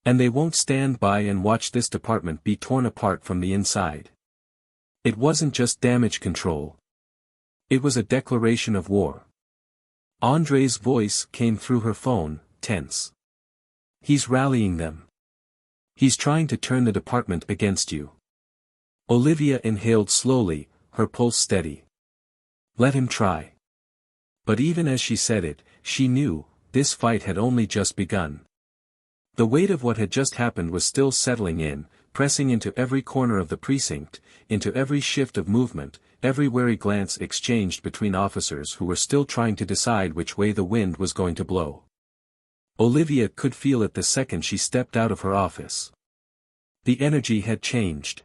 And they won't stand by and watch this department be torn apart from the inside. It wasn't just damage control. It was a declaration of war. Andre's voice came through her phone, tense. He's rallying them. He's trying to turn the department against you. Olivia inhaled slowly, her pulse steady. Let him try. But even as she said it, she knew, this fight had only just begun. The weight of what had just happened was still settling in, pressing into every corner of the precinct, into every shift of movement, every wary glance exchanged between officers who were still trying to decide which way the wind was going to blow. Olivia could feel it the second she stepped out of her office. The energy had changed.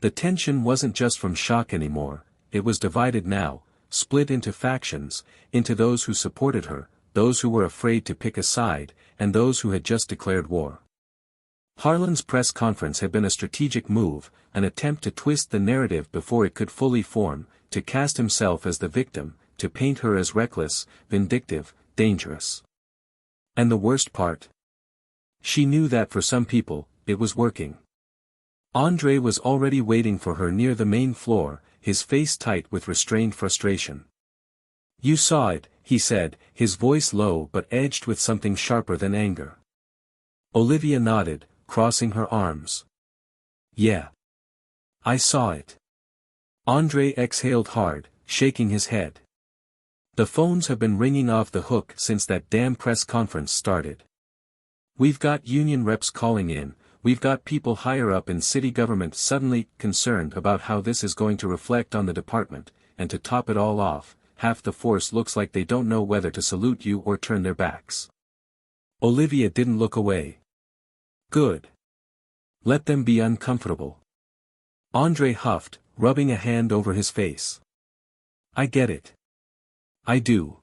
The tension wasn't just from shock anymore, it was divided now, split into factions, into those who supported her, those who were afraid to pick a side, and those who had just declared war. Harland's press conference had been a strategic move, an attempt to twist the narrative before it could fully form, to cast himself as the victim, to paint her as reckless, vindictive, dangerous. And the worst part? She knew that for some people, it was working. André was already waiting for her near the main floor, his face tight with restrained frustration. "You saw it," he said, his voice low but edged with something sharper than anger. Olivia nodded, crossing her arms. "Yeah. I saw it." André exhaled hard, shaking his head. "The phones have been ringing off the hook since that damn press conference started. We've got union reps calling in, we've got people higher up in city government suddenly concerned about how this is going to reflect on the department, and to top it all off, half the force looks like they don't know whether to salute you or turn their backs." Olivia didn't look away. "Good. Let them be uncomfortable." André huffed, rubbing a hand over his face. "I get it. I do.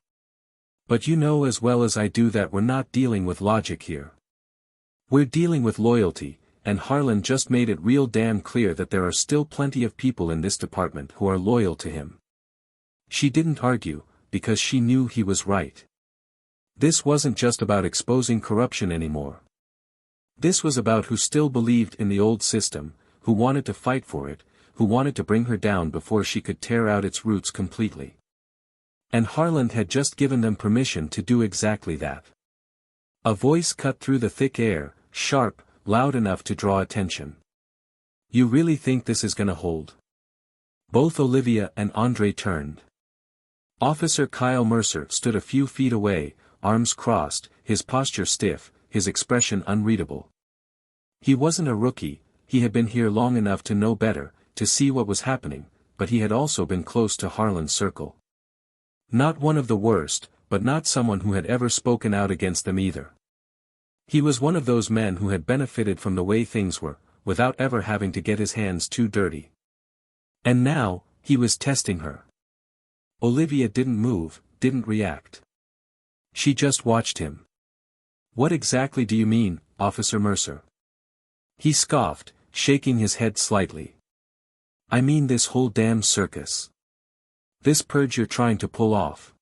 But you know as well as I do that we're not dealing with logic here. We're dealing with loyalty, and Harland just made it real damn clear that there are still plenty of people in this department who are loyal to him." She didn't argue, because she knew he was right. This wasn't just about exposing corruption anymore. This was about who still believed in the old system, who wanted to fight for it, who wanted to bring her down before she could tear out its roots completely. And Harland had just given them permission to do exactly that. A voice cut through the thick air, sharp, loud enough to draw attention. "You really think this is gonna hold?" Both Olivia and André turned. Officer Kyle Mercer stood a few feet away, arms crossed, his posture stiff, his expression unreadable. He wasn't a rookie, he had been here long enough to know better, to see what was happening, but he had also been close to Harland's circle. Not one of the worst, but not someone who had ever spoken out against them either. He was one of those men who had benefited from the way things were, without ever having to get his hands too dirty. And now, he was testing her. Olivia didn't move, didn't react. She just watched him. "What exactly do you mean, Officer Mercer?" He scoffed, shaking his head slightly. "I mean this whole damn circus. This purge you're trying to pull off.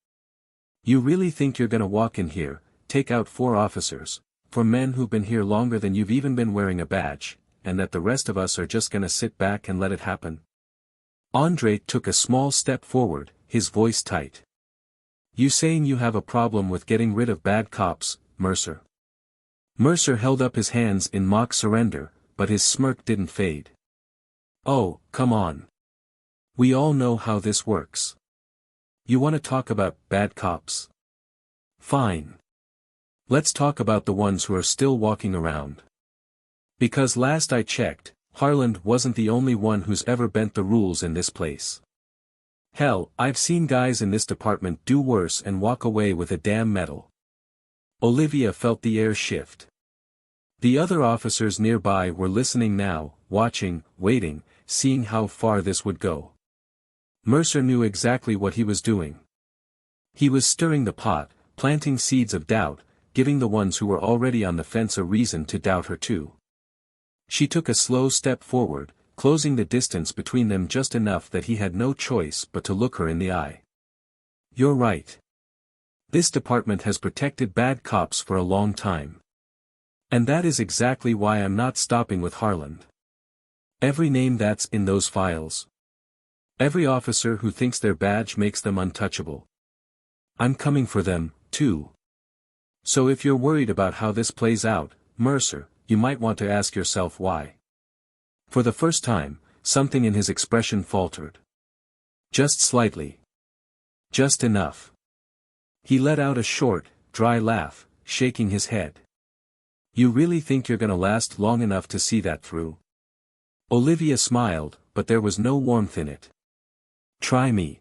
You really think you're gonna walk in here, take out 4 officers, 4 men who've been here longer than you've even been wearing a badge, and that the rest of us are just gonna sit back and let it happen?" André took a small step forward, his voice tight. "You saying you have a problem with getting rid of bad cops, Mercer?" Mercer held up his hands in mock surrender, but his smirk didn't fade. "Oh, come on. We all know how this works. You want to talk about bad cops? Fine. Let's talk about the ones who are still walking around. Because last I checked, Harland wasn't the only one who's ever bent the rules in this place. Hell, I've seen guys in this department do worse and walk away with a damn medal." Olivia felt the air shift. The other officers nearby were listening now, watching, waiting, seeing how far this would go. Mercer knew exactly what he was doing. He was stirring the pot, planting seeds of doubt, giving the ones who were already on the fence a reason to doubt her too. She took a slow step forward, closing the distance between them just enough that he had no choice but to look her in the eye. "You're right. This department has protected bad cops for a long time. And that is exactly why I'm not stopping with Harland. Every name that's in those files. Every officer who thinks their badge makes them untouchable. I'm coming for them, too. So if you're worried about how this plays out, Mercer, you might want to ask yourself why." For the first time, something in his expression faltered. Just slightly. Just enough. He let out a short, dry laugh, shaking his head. "You really think you're gonna last long enough to see that through?" Olivia smiled, but there was no warmth in it. "Try me."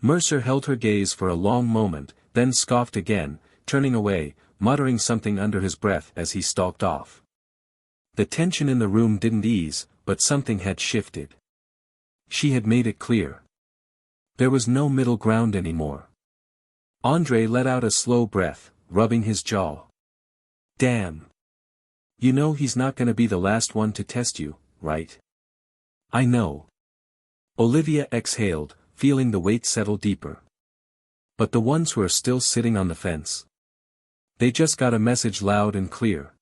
Mercer held her gaze for a long moment, then scoffed again, turning away, muttering something under his breath as he stalked off. The tension in the room didn't ease, but something had shifted. She had made it clear. There was no middle ground anymore. Andre let out a slow breath, rubbing his jaw. Damn. You know he's not gonna be the last one to test you, right? I know. Olivia exhaled, feeling the weight settle deeper. But the ones who are still sitting on the fence. They just got a message loud and clear.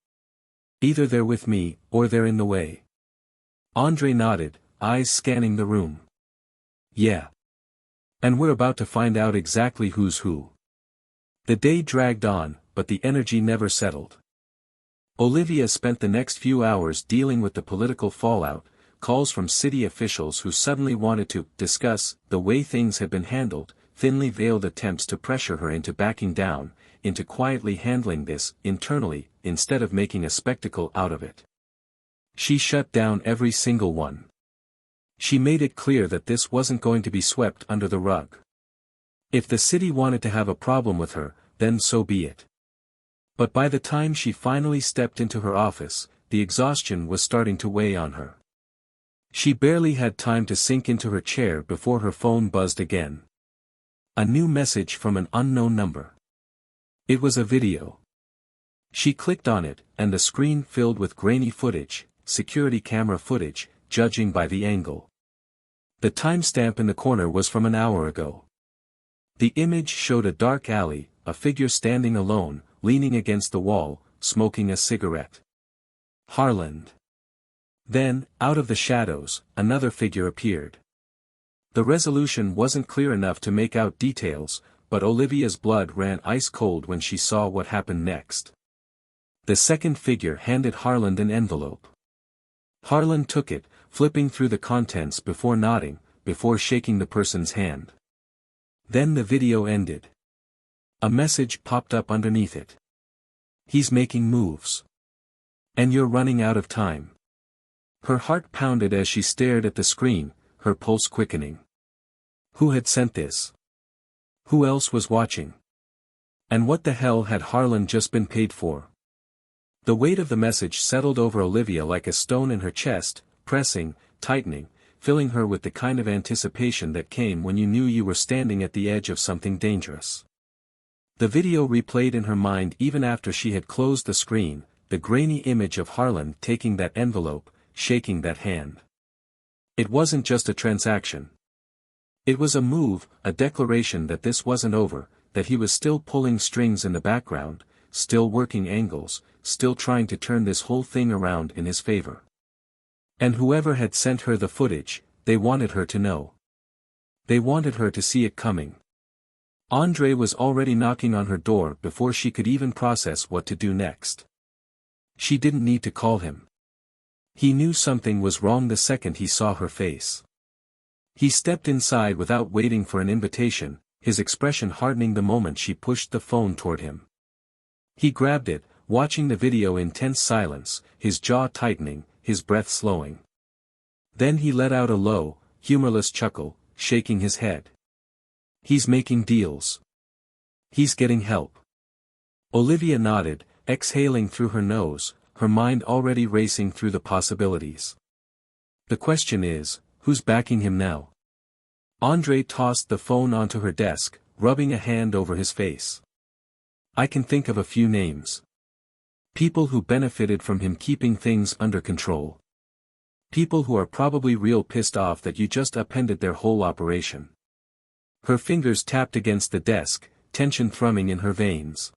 Either they're with me, or they're in the way. Andre nodded, eyes scanning the room. Yeah. And we're about to find out exactly who's who. The day dragged on, but the energy never settled. Olivia spent the next few hours dealing with the political fallout, calls from city officials who suddenly wanted to discuss the way things had been handled, thinly veiled attempts to pressure her into backing down, into quietly handling this internally, instead of making a spectacle out of it. She shut down every single one. She made it clear that this wasn't going to be swept under the rug. If the city wanted to have a problem with her, then so be it. But by the time she finally stepped into her office, the exhaustion was starting to weigh on her. She barely had time to sink into her chair before her phone buzzed again. A new message from an unknown number. It was a video. She clicked on it, and the screen filled with grainy footage, security camera footage, judging by the angle. The timestamp in the corner was from an hour ago. The image showed a dark alley, a figure standing alone, leaning against the wall, smoking a cigarette. Harland. Then, out of the shadows, another figure appeared. The resolution wasn't clear enough to make out details, but Olivia's blood ran ice cold when she saw what happened next. The second figure handed Harland an envelope. Harland took it, flipping through the contents before nodding, before shaking the person's hand. Then the video ended. A message popped up underneath it. He's making moves. And you're running out of time. Her heart pounded as she stared at the screen, her pulse quickening. Who had sent this? Who else was watching? And what the hell had Harland just been paid for? The weight of the message settled over Olivia like a stone in her chest, pressing, tightening, filling her with the kind of anticipation that came when you knew you were standing at the edge of something dangerous. The video replayed in her mind even after she had closed the screen, the grainy image of Harland taking that envelope, shaking that hand. It wasn't just a transaction. It was a move, a declaration that this wasn't over, that he was still pulling strings in the background, still working angles, still trying to turn this whole thing around in his favor. And whoever had sent her the footage, they wanted her to know. They wanted her to see it coming. Andre was already knocking on her door before she could even process what to do next. She didn't need to call him. He knew something was wrong the second he saw her face. He stepped inside without waiting for an invitation, his expression hardening the moment she pushed the phone toward him. He grabbed it, watching the video in tense silence, his jaw tightening, his breath slowing. Then he let out a low, humorless chuckle, shaking his head. He's making deals. He's getting help. Olivia nodded, exhaling through her nose, her mind already racing through the possibilities. The question is, who's backing him now? Andre tossed the phone onto her desk, rubbing a hand over his face. I can think of a few names. People who benefited from him keeping things under control. People who are probably real pissed off that you just upended their whole operation. Her fingers tapped against the desk, tension thrumming in her veins.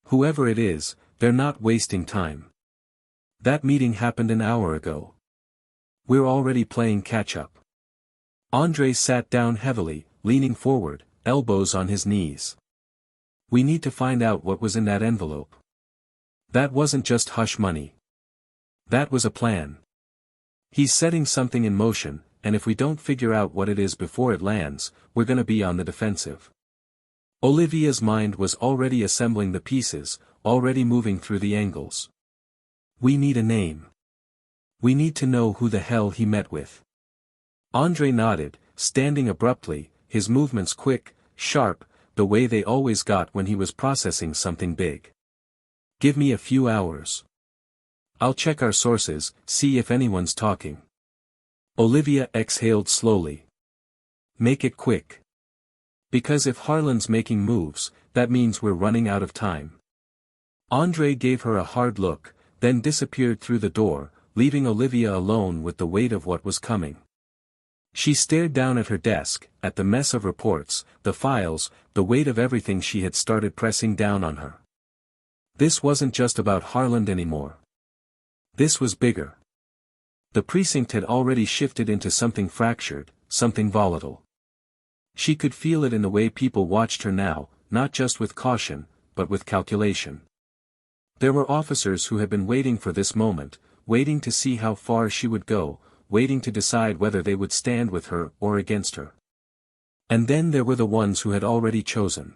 Whoever it is, they're not wasting time. That meeting happened an hour ago. We're already playing catch-up. Andre sat down heavily, leaning forward, elbows on his knees. We need to find out what was in that envelope. That wasn't just hush money. That was a plan. He's setting something in motion, and if we don't figure out what it is before it lands, we're gonna be on the defensive. Olivia's mind was already assembling the pieces, already moving through the angles. We need a name. We need to know who the hell he met with. Andre nodded, standing abruptly, his movements quick, sharp, the way they always got when he was processing something big. Give me a few hours. I'll check our sources, see if anyone's talking. Olivia exhaled slowly. Make it quick. Because if Harland's making moves, that means we're running out of time. Andre gave her a hard look, then disappeared through the door, leaving Olivia alone with the weight of what was coming. She stared down at her desk, at the mess of reports, the files, the weight of everything she had started pressing down on her. This wasn't just about Harland anymore. This was bigger. The precinct had already shifted into something fractured, something volatile. She could feel it in the way people watched her now, not just with caution, but with calculation. There were officers who had been waiting for this moment, waiting to see how far she would go, waiting to decide whether they would stand with her or against her. And then there were the ones who had already chosen.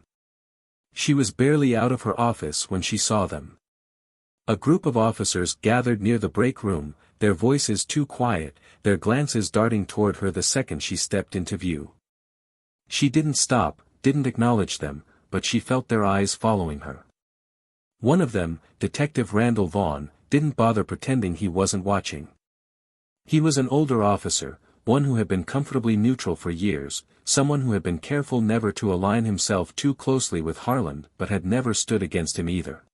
She was barely out of her office when she saw them. A group of officers gathered near the break room, their voices too quiet, their glances darting toward her the second she stepped into view. She didn't stop, didn't acknowledge them, but she felt their eyes following her. One of them, Detective Randall Vaughn, didn't bother pretending he wasn't watching. He was an older officer, one who had been comfortably neutral for years, someone who had been careful never to align himself too closely with Harland but had never stood against him either.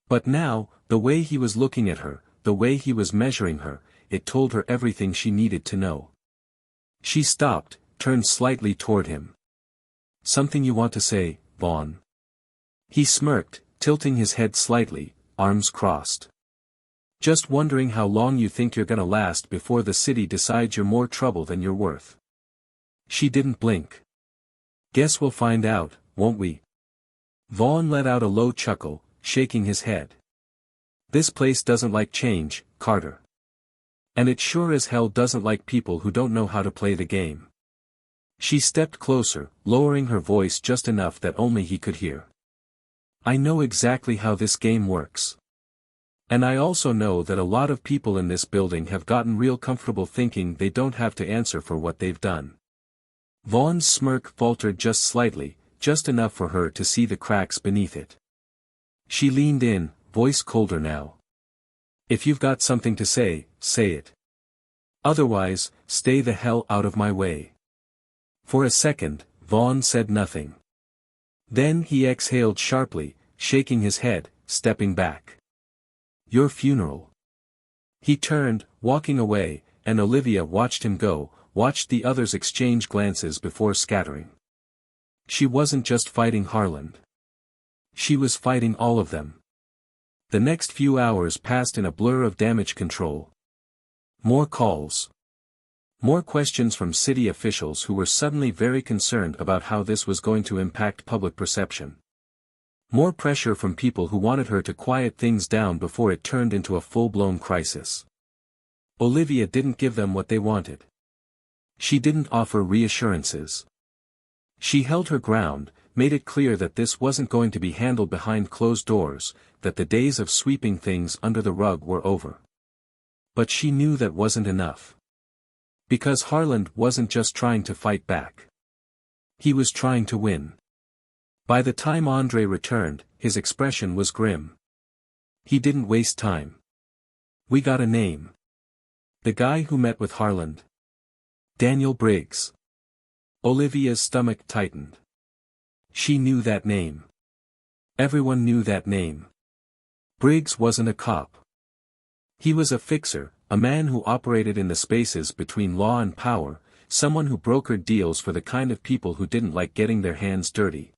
But now, the way he was looking at her, the way he was measuring her, it told her everything she needed to know. She stopped, turned slightly toward him. Something you want to say, Vaughn? He smirked, tilting his head slightly, arms crossed. Just wondering how long you think you're gonna last before the city decides you're more trouble than you're worth. She didn't blink. Guess we'll find out, won't we? Vaughn let out a low chuckle, shaking his head. This place doesn't like change, Carter. And it sure as hell doesn't like people who don't know how to play the game. She stepped closer, lowering her voice just enough that only he could hear. I know exactly how this game works. And I also know that a lot of people in this building have gotten real comfortable thinking they don't have to answer for what they've done. Vaughn's smirk faltered just slightly, just enough for her to see the cracks beneath it. She leaned in, voice colder now. If you've got something to say, say it. Otherwise, stay the hell out of my way. For a second, Vaughn said nothing. Then he exhaled sharply, shaking his head, stepping back. Your funeral. He turned, walking away, and Olivia watched him go, watched the others exchange glances before scattering. She wasn't just fighting Harland. She was fighting all of them. The next few hours passed in a blur of damage control. More calls. More questions from city officials who were suddenly very concerned about how this was going to impact public perception. More pressure from people who wanted her to quiet things down before it turned into a full-blown crisis. Olivia didn't give them what they wanted. She didn't offer reassurances. She held her ground, made it clear that this wasn't going to be handled behind closed doors, that the days of sweeping things under the rug were over. But she knew that wasn't enough. Because Harland wasn't just trying to fight back. He was trying to win. By the time Andre returned, his expression was grim. He didn't waste time. We got a name. The guy who met with Harland. Daniel Briggs. Olivia's stomach tightened. She knew that name. Everyone knew that name. Briggs wasn't a cop. He was a fixer, a man who operated in the spaces between law and power, someone who brokered deals for the kind of people who didn't like getting their hands dirty.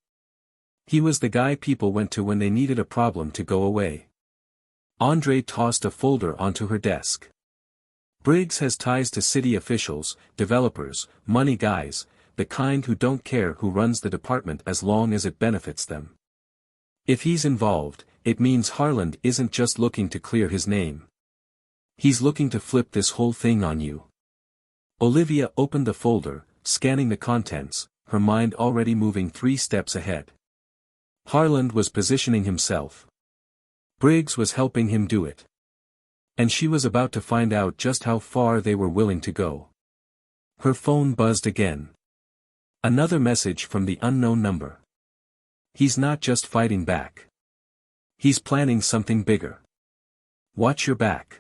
He was the guy people went to when they needed a problem to go away. Andre tossed a folder onto her desk. Briggs has ties to city officials, developers, money guys, the kind who don't care who runs the department as long as it benefits them. If he's involved, it means Harland isn't just looking to clear his name. He's looking to flip this whole thing on you. Olivia opened the folder, scanning the contents, her mind already moving 3 steps ahead. Harland was positioning himself. Briggs was helping him do it. And she was about to find out just how far they were willing to go. Her phone buzzed again. Another message from the unknown number. He's not just fighting back. He's planning something bigger. Watch your back.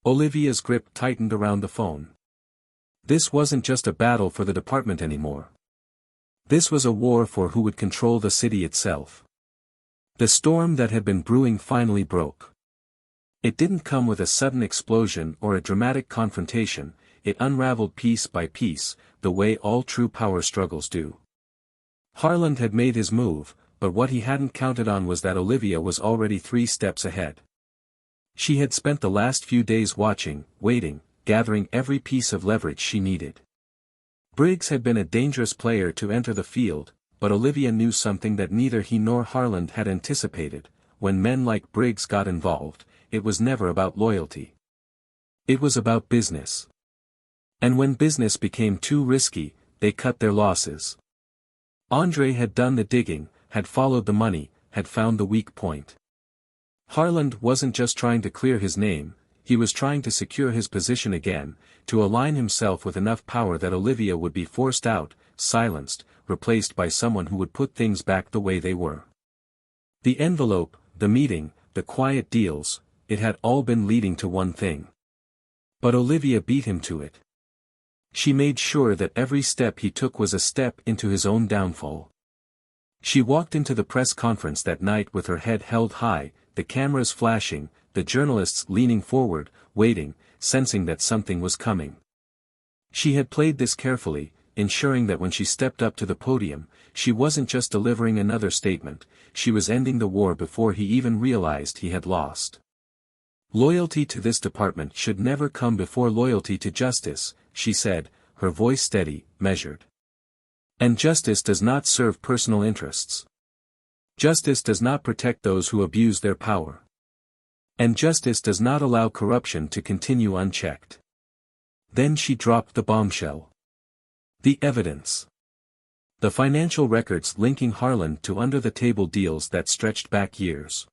Olivia's grip tightened around the phone. This wasn't just a battle for the department anymore. This was a war for who would control the city itself. The storm that had been brewing finally broke. It didn't come with a sudden explosion or a dramatic confrontation, it unraveled piece by piece, the way all true power struggles do. Harland had made his move, but what he hadn't counted on was that Olivia was already 3 steps ahead. She had spent the last few days watching, waiting, gathering every piece of leverage she needed. Briggs had been a dangerous player to enter the field, but Olivia knew something that neither he nor Harland had anticipated. When men like Briggs got involved, it was never about loyalty. It was about business. And when business became too risky, they cut their losses. Andre had done the digging, had followed the money, had found the weak point. Harland wasn't just trying to clear his name, he was trying to secure his position again, to align himself with enough power that Olivia would be forced out, silenced, replaced by someone who would put things back the way they were. The envelope, the meeting, the quiet deals, it had all been leading to one thing. But Olivia beat him to it. She made sure that every step he took was a step into his own downfall. She walked into the press conference that night with her head held high, the cameras flashing, the journalists leaning forward, waiting, sensing that something was coming. She had played this carefully, ensuring that when she stepped up to the podium, she wasn't just delivering another statement, she was ending the war before he even realized he had lost. Loyalty to this department should never come before loyalty to justice, she said, her voice steady, measured. And justice does not serve personal interests. Justice does not protect those who abuse their power. And justice does not allow corruption to continue unchecked. Then she dropped the bombshell. The evidence. The financial records linking Harland to under-the-table deals that stretched back years.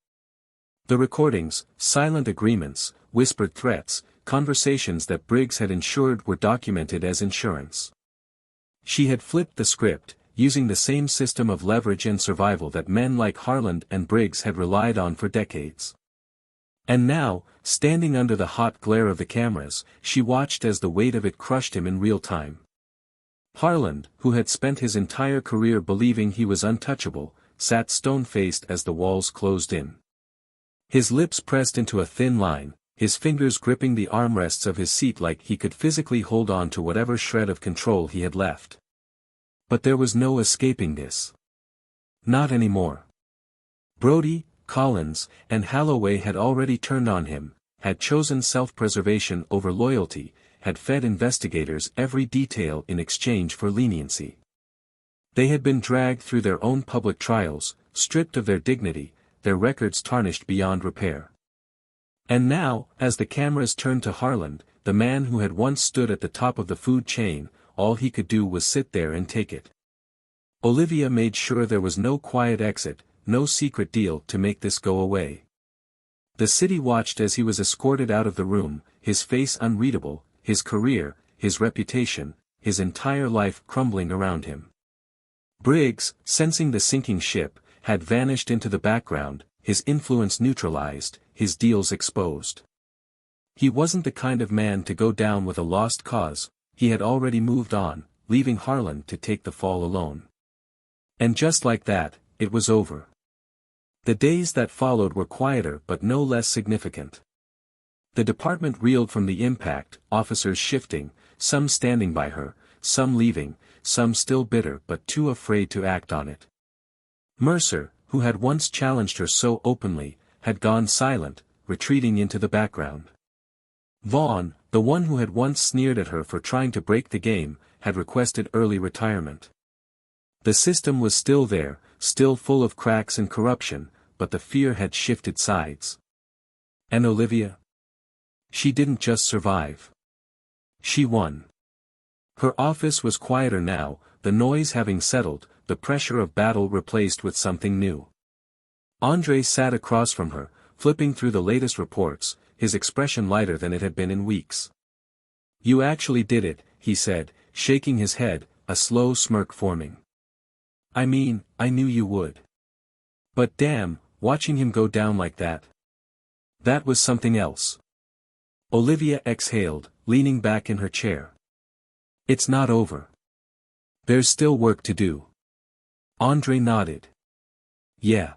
The recordings, silent agreements, whispered threats, conversations that Briggs had ensured were documented as insurance. She had flipped the script, using the same system of leverage and survival that men like Harland and Briggs had relied on for decades. And now, standing under the hot glare of the cameras, she watched as the weight of it crushed him in real time. Harland, who had spent his entire career believing he was untouchable, sat stone-faced as the walls closed in. His lips pressed into a thin line, his fingers gripping the armrests of his seat like he could physically hold on to whatever shred of control he had left. But there was no escaping this. Not anymore. Brody, Collins, and Holloway had already turned on him, had chosen self-preservation over loyalty, had fed investigators every detail in exchange for leniency. They had been dragged through their own public trials, stripped of their dignity, their records tarnished beyond repair. And now, as the cameras turned to Harland, the man who had once stood at the top of the food chain, all he could do was sit there and take it. Olivia made sure there was no quiet exit, no secret deal to make this go away. The city watched as he was escorted out of the room, his face unreadable, his career, his reputation, his entire life crumbling around him. Briggs, sensing the sinking ship, had vanished into the background, his influence neutralized, his deals exposed. He wasn't the kind of man to go down with a lost cause, he had already moved on, leaving Harland to take the fall alone. And just like that, it was over. The days that followed were quieter but no less significant. The department reeled from the impact, officers shifting, some standing by her, some leaving, some still bitter but too afraid to act on it. Mercer, who had once challenged her so openly, had gone silent, retreating into the background. Vaughn, the one who had once sneered at her for trying to break the game, had requested early retirement. The system was still there, still full of cracks and corruption, but the fear had shifted sides. And Olivia? She didn't just survive. She won. Her office was quieter now, the noise having settled, the pressure of battle replaced with something new. Andre sat across from her, flipping through the latest reports, his expression lighter than it had been in weeks. "You actually did it," he said, shaking his head, a slow smirk forming. "I mean, I knew you would. But damn, watching him go down like that." That was something else. Olivia exhaled, leaning back in her chair. It's not over. There's still work to do. Andre nodded. Yeah.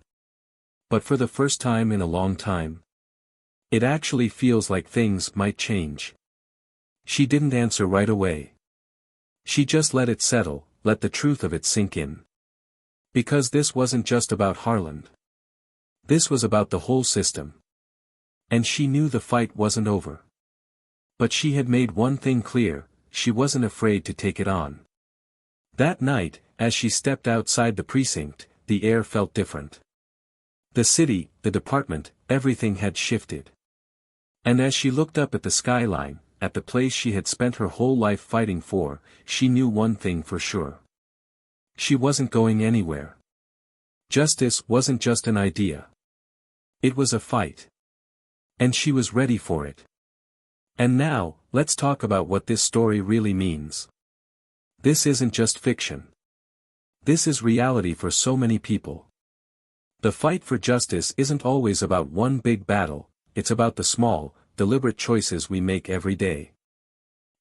But for the first time in a long time, it actually feels like things might change. She didn't answer right away. She just let it settle, let the truth of it sink in. Because this wasn't just about Harland. This was about the whole system. And she knew the fight wasn't over. But she had made one thing clear, she wasn't afraid to take it on. That night, as she stepped outside the precinct, the air felt different. The city, the department, everything had shifted. And as she looked up at the skyline, at the place she had spent her whole life fighting for, she knew one thing for sure. She wasn't going anywhere. Justice wasn't just an idea. It was a fight. And she was ready for it. And now, let's talk about what this story really means. This isn't just fiction. This is reality for so many people. The fight for justice isn't always about one big battle, it's about the small, deliberate choices we make every day.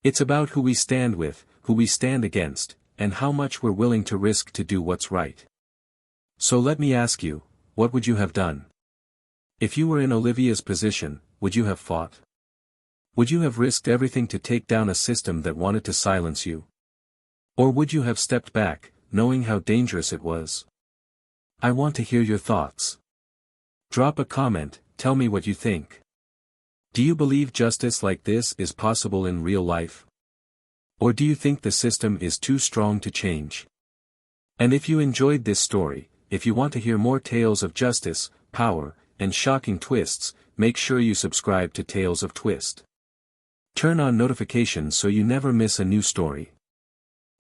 It's about who we stand with, who we stand against, and how much we're willing to risk to do what's right. So let me ask you, what would you have done? If you were in Olivia's position, would you have fought? Would you have risked everything to take down a system that wanted to silence you? Or would you have stepped back, knowing how dangerous it was? I want to hear your thoughts. Drop a comment, tell me what you think. Do you believe justice like this is possible in real life? Or do you think the system is too strong to change? And if you enjoyed this story, if you want to hear more tales of justice, power, and shocking twists, make sure you subscribe to Tales of Twist. Turn on notifications so you never miss a new story.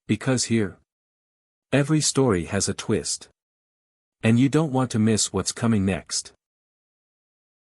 Because here, every story has a twist. And you don't want to miss what's coming next.